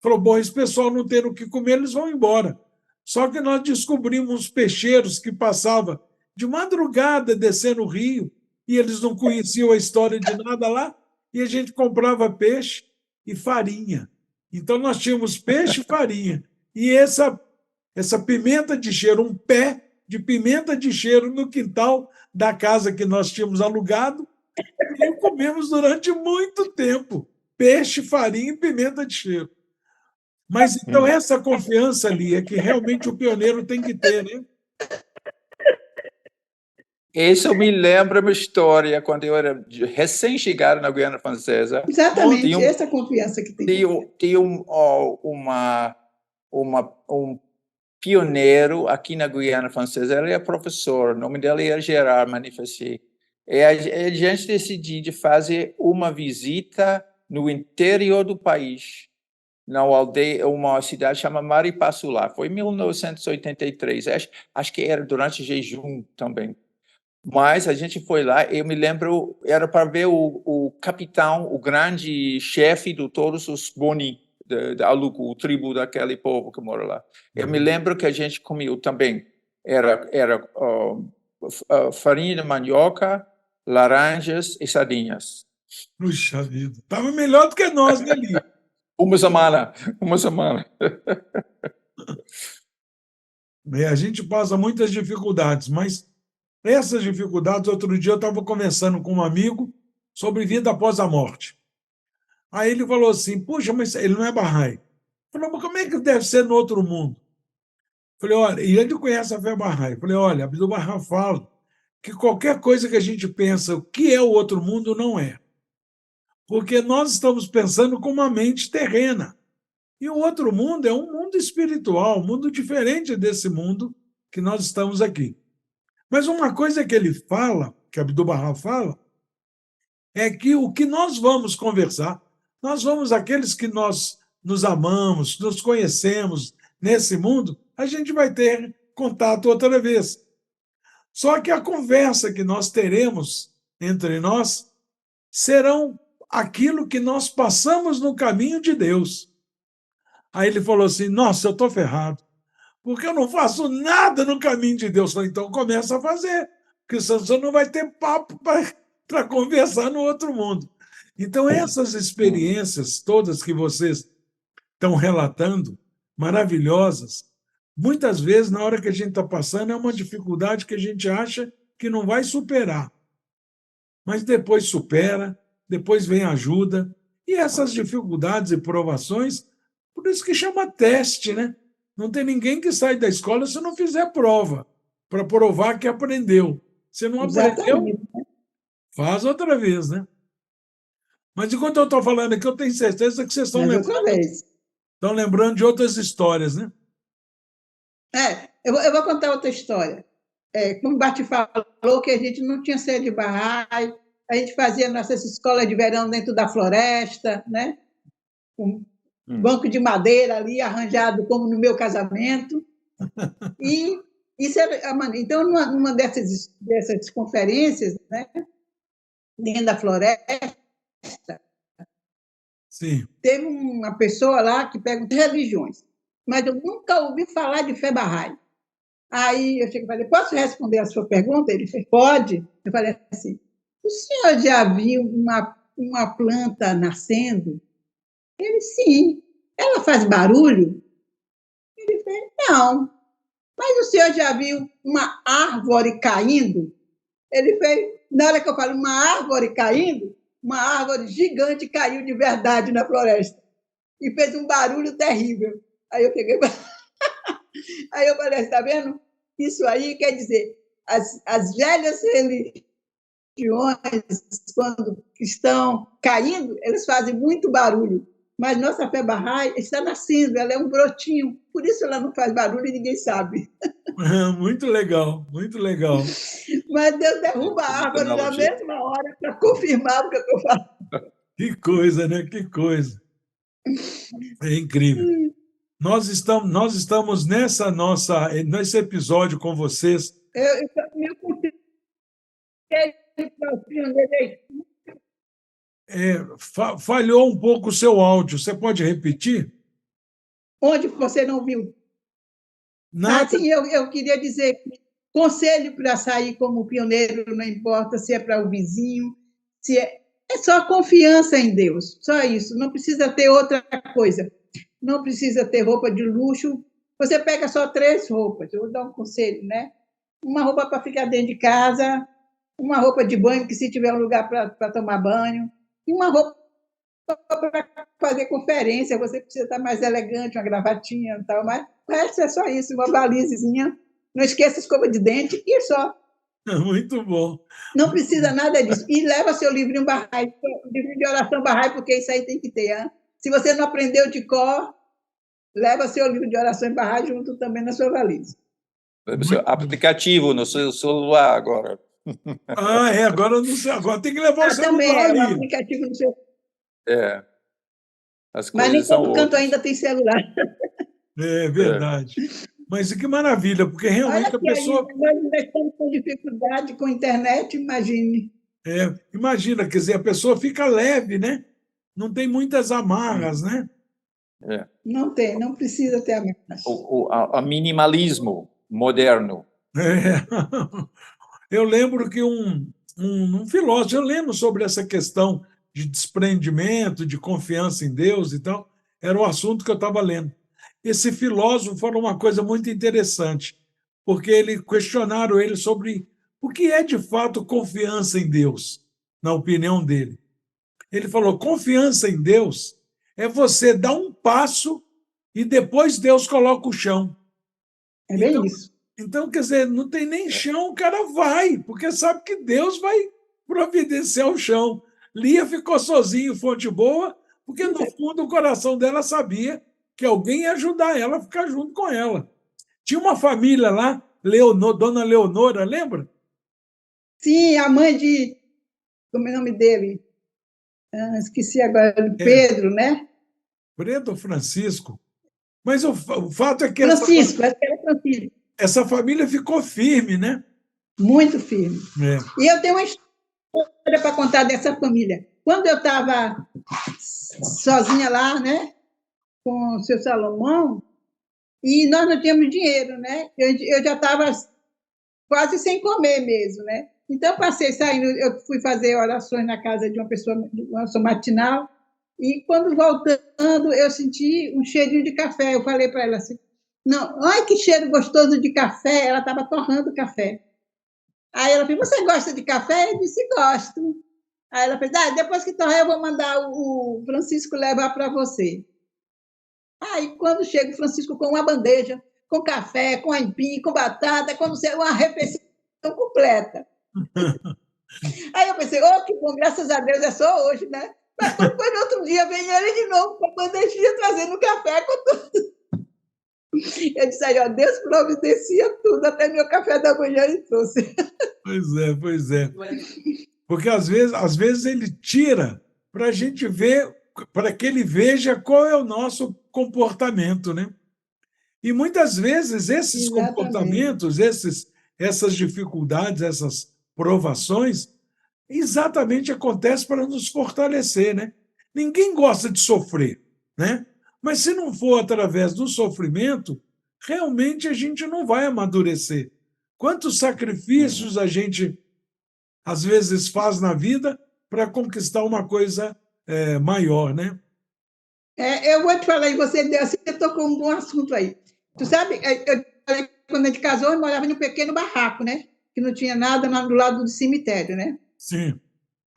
Falou, bom, esse pessoal não tendo o que comer, eles vão embora. Só que nós descobrimos uns peixeiros que passavam de madrugada descendo o rio, e eles não conheciam a história de nada lá, e a gente comprava peixe e farinha. Então, nós tínhamos peixe e farinha. E essa pimenta de cheiro, um pé de pimenta de cheiro no quintal da casa que nós tínhamos alugado, e comemos durante muito tempo. Peixe, farinha e pimenta de cheiro. Mas, então, essa confiança ali é que realmente o pioneiro tem que ter, né? Isso me lembra uma história, quando eu era recém-chegado na Guiana Francesa. Exatamente, essa confiança que tem. Tinha um pioneiro aqui na Guiana Francesa, ele é professor, o nome dele era Gerard Manifestier. E a gente decidiu de fazer uma visita no interior do país, na aldeia, uma cidade chamada Maripasulá. Foi em 1983, acho que era durante o jejum também. Mas a gente foi lá, eu me lembro, era para ver o capitão, o grande chefe de todos os Boni, da Aluku, o tribo daquele povo que mora lá. Eu me lembro que a gente comeu também, era farinha de mandioca, laranjas e sardinhas. Puxa vida, estava melhor do que nós, né, Lia? Uma semana. A gente passa muitas dificuldades, mas essas dificuldades, outro dia eu estava conversando com um amigo sobre vida após a morte. Aí ele falou assim, puxa, mas ele não é Bahá'í. Falei, mas como é que deve ser no outro mundo? Falei, olha, e ele conhece a fé Bahá'í. Falei, olha, Abdul-Bahá fala que qualquer coisa que a gente pensa o que é o outro mundo não é. Porque nós estamos pensando com uma mente terrena. E o outro mundo é um mundo espiritual, um mundo diferente desse mundo que nós estamos aqui. Mas uma coisa que ele fala, que Abdu'l-Bahá fala, é que o que nós vamos conversar, nós vamos, aqueles que nós nos amamos, nos conhecemos nesse mundo, a gente vai ter contato outra vez. Só que a conversa que nós teremos entre nós serão aquilo que nós passamos no caminho de Deus. Aí ele falou assim, nossa, eu estou ferrado, porque eu não faço nada no caminho de Deus. Eu falei, então começa a fazer, porque senão você não vai ter papo para conversar no outro mundo. Então, essas experiências todas que vocês estão relatando, maravilhosas, muitas vezes, na hora que a gente está passando, é uma dificuldade que a gente acha que não vai superar. Mas depois supera, depois vem ajuda, e essas dificuldades e provações, por isso que chama teste, né? Não tem ninguém que sai da escola se não fizer prova, para provar que aprendeu. Se não aprendeu, faz outra vez, né? Mas enquanto eu estou falando aqui, eu tenho certeza que vocês estão lembrando de outras histórias, né? Eu vou contar outra história. Como o Bati falou, que a gente não tinha sede de Bahá'í, a gente fazia nossas escolas de verão dentro da floresta, né? Com banco de madeira ali, arranjado como no meu casamento. E isso era, então, numa dessas conferências, né? Dentro da floresta, sim, teve uma pessoa lá que perguntou religiões, mas eu nunca ouvi falar de fé Bahá'í. Aí eu cheguei e falei, posso responder a sua pergunta? Ele disse, pode. Eu falei assim, o senhor já viu uma planta nascendo? Ele, sim. Ela faz barulho? Ele fez, não. Mas o senhor já viu uma árvore caindo? Ele fez, na hora que eu falo uma árvore caindo, uma árvore gigante caiu de verdade na floresta e fez um barulho terrível. Aí eu peguei... Aí eu falei, está vendo? Isso aí quer dizer, as velhas religiões, quando estão caindo, elas fazem muito barulho. Mas nossa fé Bahá'í está nascendo, ela é um brotinho, por isso ela não faz barulho e ninguém sabe. Muito legal, muito legal. Mas Deus derruba a árvore na mesma hora para confirmar o que eu estou falando. Que coisa, né? Que coisa. É incrível. Nós estamos nesse episódio com vocês. Falhou um pouco o seu áudio. Você pode repetir? Onde você não viu? Nada. Sim, eu queria dizer que conselho para sair como pioneiro, não importa se é para o vizinho, se é só confiança em Deus, só isso, não precisa ter outra coisa, não precisa ter roupa de luxo, você pega só 3 roupas, eu vou dar um conselho, né? Uma roupa para ficar dentro de casa, uma roupa de banho, que se tiver um lugar para tomar banho, e uma roupa para fazer conferência, você precisa estar mais elegante, uma gravatinha e tal, mas o resto é só isso, uma balizinha, não esqueça a escova de dente e só. Muito bom. Não precisa nada disso. E leva seu livrinho Bahá'í, livro de oração Bahá'í, porque isso aí tem que ter. Hein? Se você não aprendeu de cor, leva seu livro de oração Bahá'í junto também na sua valisa. Seu aplicativo no seu celular agora. Agora não sei, agora tem que levar o celular também ali. O aplicativo no seu... Mas nem todo canto ainda tem celular. É verdade. Mas que maravilha, porque realmente a pessoa... Nós estamos com dificuldade com a internet, imagine. Imagina, quer dizer, a pessoa fica leve, né? Não tem muitas amarras, né? Não tem, não precisa ter amarras. O minimalismo moderno. Eu lembro que um filósofo, eu lembro sobre essa questão de desprendimento, de confiança em Deus e tal, era o assunto que eu estava lendo. Esse filósofo falou uma coisa muito interessante, porque questionaram ele sobre o que é de fato confiança em Deus, na opinião dele. Ele falou, confiança em Deus é você dar um passo e depois Deus coloca o chão. É bem isso. Então, quer dizer, não tem nem chão, o cara vai, porque sabe que Deus vai providenciar o chão. Lia ficou sozinha em Fonte Boa, porque no fundo o coração dela sabia que alguém ia ajudar ela a ficar junto com ela. Tinha uma família lá Dona Leonora, lembra? Sim, a mãe de... Como é o nome dele? Esqueci agora, Pedro, né? Pedro Francisco. Mas o fato é que Francisco, acho que era Francisco. essa família ficou firme, né? Muito firme. É. E eu tenho uma história para contar dessa família. Quando eu estava sozinha lá, né, com o seu Salomão, e nós não tínhamos dinheiro, né? Eu já estava quase sem comer mesmo, né? Então, passei saindo, eu fui fazer orações na casa de uma pessoa, uma oração matinal, e quando voltando, eu senti um cheirinho de café. Eu falei para ela assim, não, ai, que cheiro gostoso de café. Ela estava torrando café. Aí ela falou, você gosta de café? Eu disse, gosto. Aí ela fez, depois que torrar, eu vou mandar o Francisco levar para você. Aí, quando chega o Francisco com uma bandeja, com café, com aipim, com batata, como se uma refeição completa. Aí eu pensei, que bom, graças a Deus, é só hoje, né? Mas quando foi no outro dia, vem ele de novo com a bandejinha trazendo café com tudo. Eu disse aí, Deus providencia tudo, até meu café da manhã ele trouxe. Pois é. Porque às vezes ele tira para a gente ver, para que ele veja qual é o nosso comportamento, né? E muitas vezes esses Exatamente. comportamentos, essas dificuldades, essas provações, exatamente acontecem para nos fortalecer, né? Ninguém gosta de sofrer, né? Mas se não for através do sofrimento, realmente a gente não vai amadurecer. Quantos sacrifícios a gente às vezes faz na vida para conquistar uma coisa maior, né? Eu vou te falar, e você tocou um bom assunto aí. Tu sabe, quando a gente casou, eu morava num pequeno barraco, né? Que não tinha nada do lado do cemitério, né? Sim.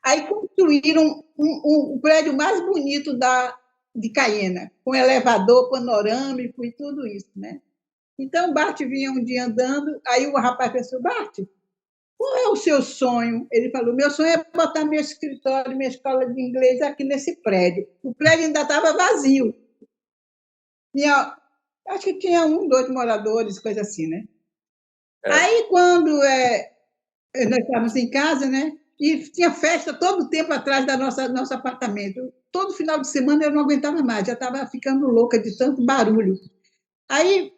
Aí construíram o prédio mais bonito de Caiena, com elevador panorâmico e tudo isso, né? Então, o Bart vinha um dia andando, aí o rapaz pensou, Bart, qual é o seu sonho? Ele falou, meu sonho é botar meu escritório, minha escola de inglês aqui nesse prédio. O prédio ainda estava vazio. Acho que tinha 2 moradores, coisa assim, né? Aí, quando nós estávamos em casa, né? E tinha festa todo o tempo atrás do nosso apartamento. Todo final de semana eu não aguentava mais, já estava ficando louca de tanto barulho. Aí,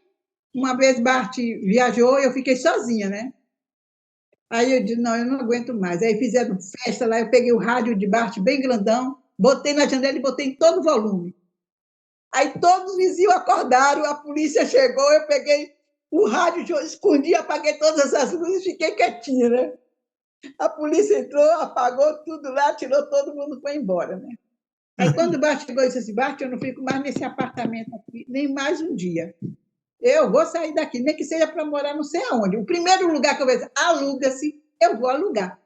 uma vez, Bart viajou e eu fiquei sozinha, né? Aí eu disse, não, eu não aguento mais. Aí fizeram festa lá, eu peguei o rádio de Bart bem grandão, botei na janela e botei em todo volume. Aí todos os vizinhos acordaram, a polícia chegou, eu peguei o rádio, escondi, apaguei todas as luzes e fiquei quietinha, né? A polícia entrou, apagou tudo lá, tirou todo mundo e foi embora, né? Aí quando o Bart chegou, eu disse assim, Bart, eu não fico mais nesse apartamento aqui, nem mais um dia. Eu vou sair daqui, nem que seja para morar não sei aonde. O primeiro lugar que eu vejo, aluga-se, eu vou alugar.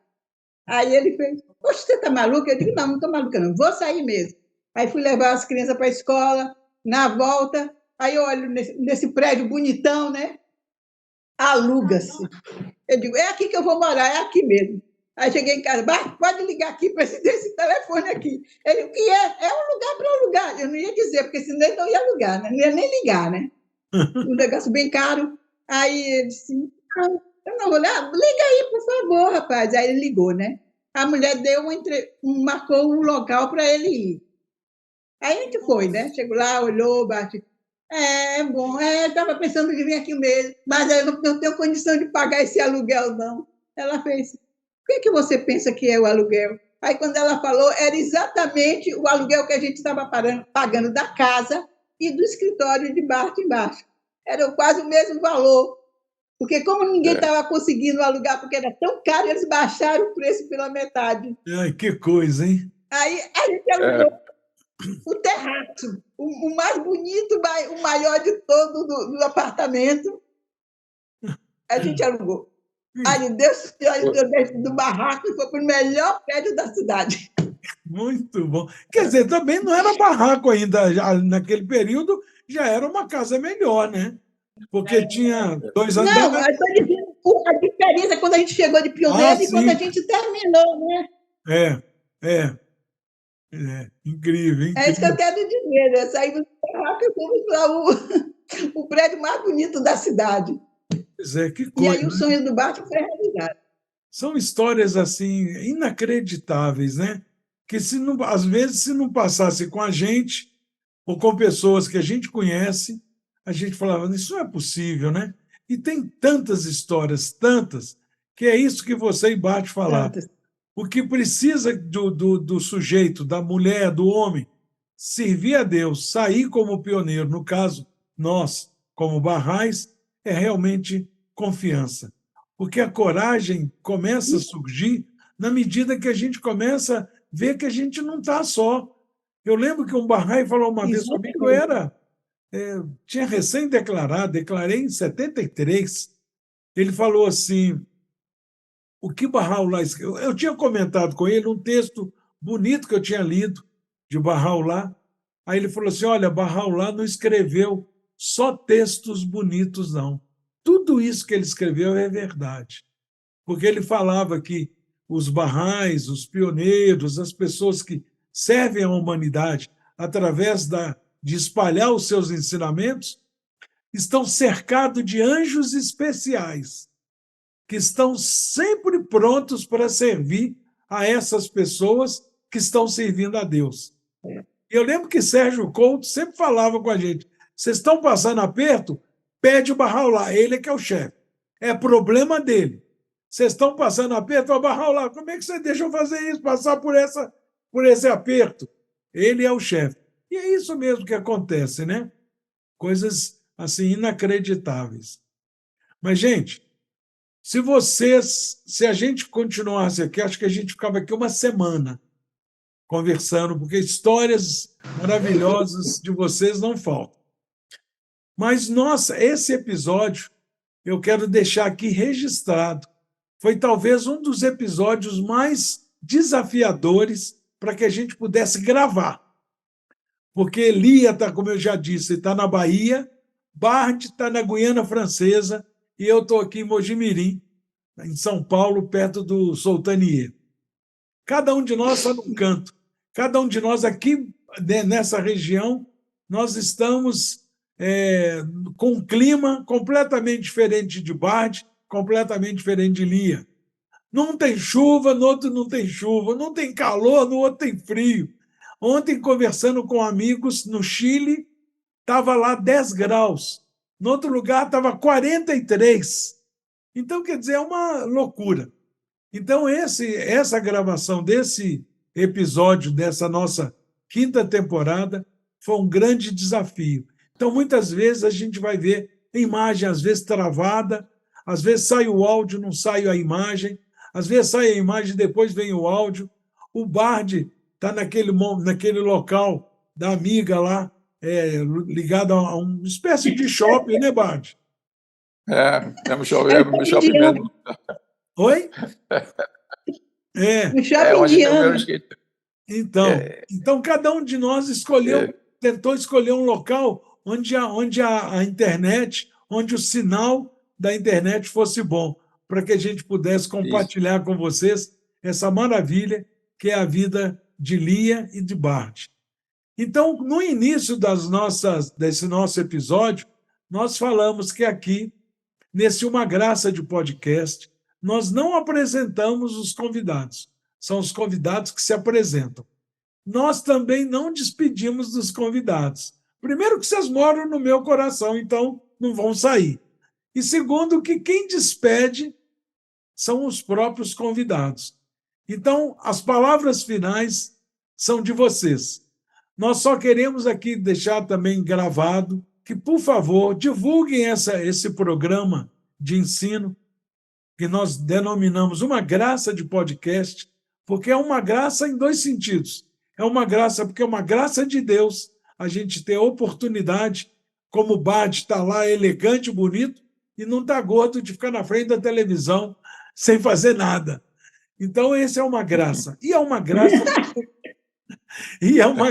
Aí ele fez, poxa, você está maluca? Eu digo, não estou maluca não, vou sair mesmo. Aí fui levar as crianças para a escola, na volta, aí eu olho nesse prédio bonitão, né? Aluga-se. Eu digo, é aqui que eu vou morar, é aqui mesmo. Aí cheguei em casa, pode ligar aqui para esse telefone aqui. Ele, o que é? É um lugar para alugar. Eu não ia dizer, porque senão ele não ia alugar, né? Não ia nem ligar, né? Um negócio bem caro. Aí ele disse, não, eu não vou ligar aí, por favor, rapaz. Aí ele ligou, né? A mulher marcou um local para ele ir. Aí a gente foi, né? Chegou lá, olhou, bate. Bom, estava pensando em vir aqui mesmo, mas eu não tenho condição de pagar esse aluguel, não. Ela fez, o que você pensa que é o aluguel? Aí, quando ela falou, era exatamente o aluguel que a gente estava pagando da casa e do escritório de Bart embaixo. Era quase o mesmo valor, porque como ninguém estava conseguindo alugar, porque era tão caro, eles baixaram o preço pela metade. Ai, que coisa, hein? Aí a gente alugou o terraço, o mais bonito, o maior de todo do apartamento, a gente alugou. Aí Deus do barraco e foi para o melhor prédio da cidade. Muito bom. Quer dizer, também não era barraco ainda, já, naquele período já era uma casa melhor, né? Porque tinha 2 andares. Não, eu estou dizendo a diferença quando a gente chegou de pioneiro e quando a gente terminou, né? Incrível. É isso que eu quero dizer, né? Saímos do barraco e fomos para o prédio mais bonito da cidade. Pois é, que E coisa, aí o sonho do Bart foi realizado. São histórias assim inacreditáveis, né? Que se não, às vezes se não passasse com a gente ou com pessoas que a gente conhece, a gente falava, isso não é possível, né? E tem tantas histórias, tantas, que é isso que você e Bart falaram. Tantas. O que precisa do sujeito, da mulher, do homem, servir a Deus, sair como pioneiro, no caso, nós, como Barrais, é realmente confiança. Porque a coragem começa a surgir na medida que a gente começa a ver que a gente não está só. Eu lembro que um Bahá'í falou uma vez comigo, tinha recém-declarado, declarei em 73, ele falou assim, o que Bahá'u'lláh escreveu? Eu tinha comentado com ele um texto bonito que eu tinha lido de Bahá'u'lláh, aí ele falou assim, olha, Bahá'u'lláh não escreveu só textos bonitos, não. Tudo isso que ele escreveu é verdade, porque ele falava que os Bahá'ís, os pioneiros, as pessoas que servem à humanidade através de espalhar os seus ensinamentos, estão cercados de anjos especiais, que estão sempre prontos para servir a essas pessoas que estão servindo a Deus. Eu lembro que Sérgio Couto sempre falava com a gente, vocês estão passando aperto, pede o Bahá'u'lláh, ele é que é o chefe. É problema dele. Vocês estão passando aperto, o Bahá'u'lláh, como é que você deixa eu fazer isso, passar por esse aperto? Ele é o chefe. E é isso mesmo que acontece, né? Coisas assim inacreditáveis. Mas, gente, se a gente continuasse aqui, acho que a gente ficava aqui uma semana conversando, porque histórias maravilhosas de vocês não faltam. Mas, nossa, esse episódio eu quero deixar aqui registrado. Foi talvez um dos episódios mais desafiadores para que a gente pudesse gravar. Porque Lia está, como eu já disse, está na Bahia, Bart está na Guiana Francesa e eu estou aqui em Mojimirim, em São Paulo, perto do Sultaniê. Cada um de nós está num canto. Cada um de nós aqui, nessa região, nós estamos com um clima completamente diferente de Bart, completamente diferente de Lia. Num tem chuva, no outro não tem chuva, num tem calor, no outro tem frio. Ontem, conversando com amigos no Chile, estava lá 10 graus. No outro lugar, estava 43. Então, quer dizer, é uma loucura. Então, essa gravação desse episódio, dessa nossa 5ª temporada, foi um grande desafio. Então, muitas vezes, a gente vai ver a imagem, às vezes, travada, às vezes sai o áudio, não sai a imagem, às vezes sai a imagem, depois vem o áudio. O Bard está naquele local da amiga lá, ligado a uma espécie de shopping, né, Bard? É um shopping mesmo. Oi? No shopping onde tem o meu indiano. escrito. Então, cada um de nós tentou escolher um local onde a internet, onde o sinal da internet fosse bom, para que a gente pudesse compartilhar com vocês essa maravilha que é a vida de Lia e de Bart. Então, no início desse nosso episódio, nós falamos que aqui, nesse Uma Graça de Podcast, nós não apresentamos os convidados, são os convidados que se apresentam. Nós também não despedimos dos convidados. Primeiro que vocês moram no meu coração, então não vão sair. E segundo que quem despede são os próprios convidados. Então, as palavras finais são de vocês. Nós só queremos aqui deixar também gravado que, por favor, divulguem esse programa de ensino que nós denominamos Uma Graça de Podcast, porque é uma graça em 2 sentidos. É uma graça porque é uma graça de Deus a gente ter a oportunidade, como o Bart está lá elegante, bonito, e não está gordo de ficar na frente da televisão sem fazer nada. Então, esse é uma graça. E é uma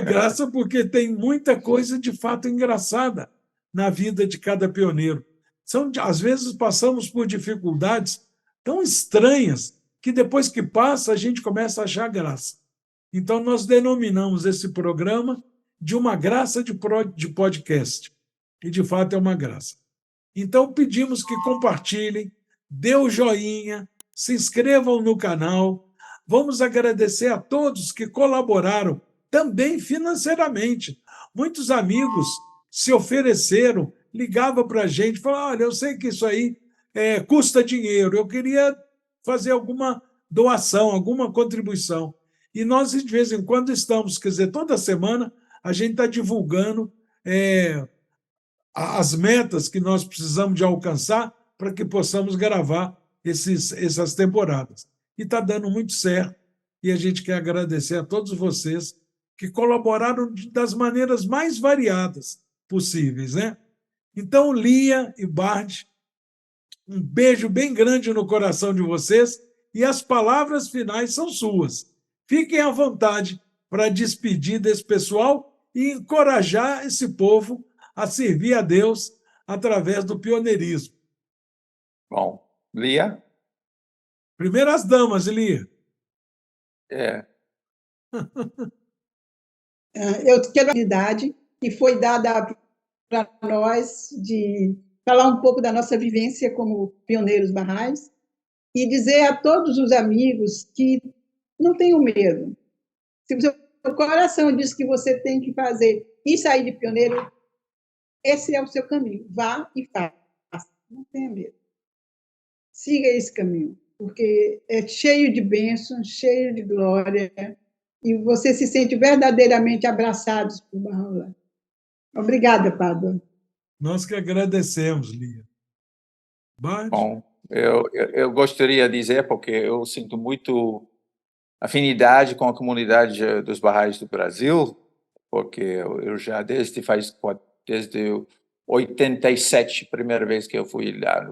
graça porque tem muita coisa de fato engraçada na vida de cada pioneiro. Às vezes passamos por dificuldades tão estranhas que depois que passa a gente começa a achar graça. Então, nós denominamos esse programa de Uma Graça de Podcast. E, de fato, é uma graça. Então, pedimos que compartilhem, dê o joinha, se inscrevam no canal. Vamos agradecer a todos que colaboraram também financeiramente. Muitos amigos se ofereceram, ligavam para a gente, falavam, olha, eu sei que isso aí custa dinheiro, eu queria fazer alguma doação, alguma contribuição. E nós, de vez em quando, estamos, quer dizer, toda semana, a gente está divulgando as metas que nós precisamos de alcançar para que possamos gravar essas temporadas. E está dando muito certo, e a gente quer agradecer a todos vocês que colaboraram das maneiras mais variadas possíveis, né? Então, Lia e Bart, um beijo bem grande no coração de vocês e as palavras finais são suas. Fiquem à vontade para despedir desse pessoal e encorajar esse povo a servir a Deus através do pioneirismo. Bom, Lia? Primeiro as damas, Lia. Eu quero a oportunidade que foi dada para nós de falar um pouco da nossa vivência como pioneiros barrais e dizer a todos os amigos que não tenham medo. Se o seu coração diz que você tem que fazer e sair de pioneiro, esse é o seu caminho. Vá e faça. Não tenha medo. Siga esse caminho, porque é cheio de bênçãos, cheio de glória, e você se sente verdadeiramente abraçados por Barra. Obrigada, Pádua. Nós que agradecemos, Lia. Bart? Bom, eu gostaria de dizer, porque eu sinto muito afinidade com a comunidade dos barrais do Brasil, porque eu já desde 87, primeira vez que eu fui lá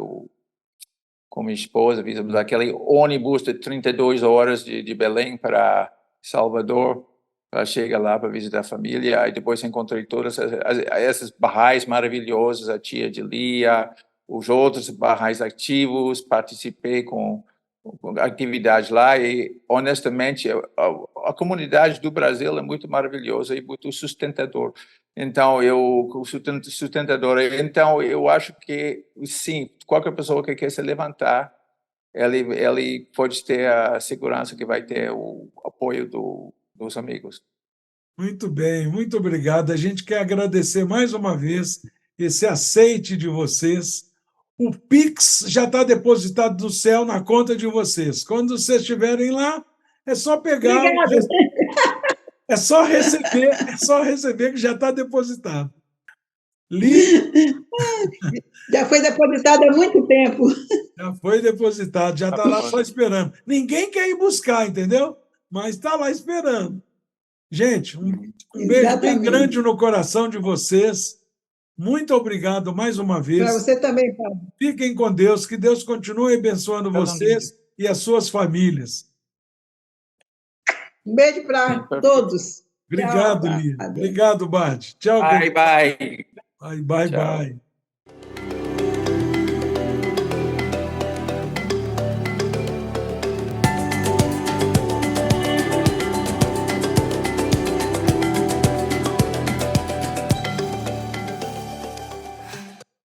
com minha esposa, fizemos aquele ônibus de 32 horas de Belém para Salvador, para chegar lá para visitar a família, e depois encontrei todas essas barrais maravilhosos, a tia de Lia, os outros barrais ativos, participei com atividades lá e, honestamente, a comunidade do Brasil é muito maravilhosa e muito sustentador. Então, eu acho que, sim, qualquer pessoa que quer se levantar, ele pode ter a segurança que vai ter o apoio dos amigos. Muito bem, muito obrigado. A gente quer agradecer mais uma vez esse aceite de vocês. O Pix já está depositado no céu na conta de vocês. Quando vocês estiverem lá, é só pegar. Obrigada. É só receber que já está depositado. Já foi depositado há muito tempo. Já foi depositado, já está lá só esperando. Ninguém quer ir buscar, entendeu? Mas está lá esperando. Gente, um beijo bem grande no coração de vocês. Muito obrigado mais uma vez. Para você também, Pádua. Fiquem com Deus, que Deus continue abençoando vocês e as suas famílias. Um beijo para todos. Obrigado, Tchau, Lia. Pádua. Obrigado, Bart. Tchau. Bye, bye. Bye, bye, Tchau. bye.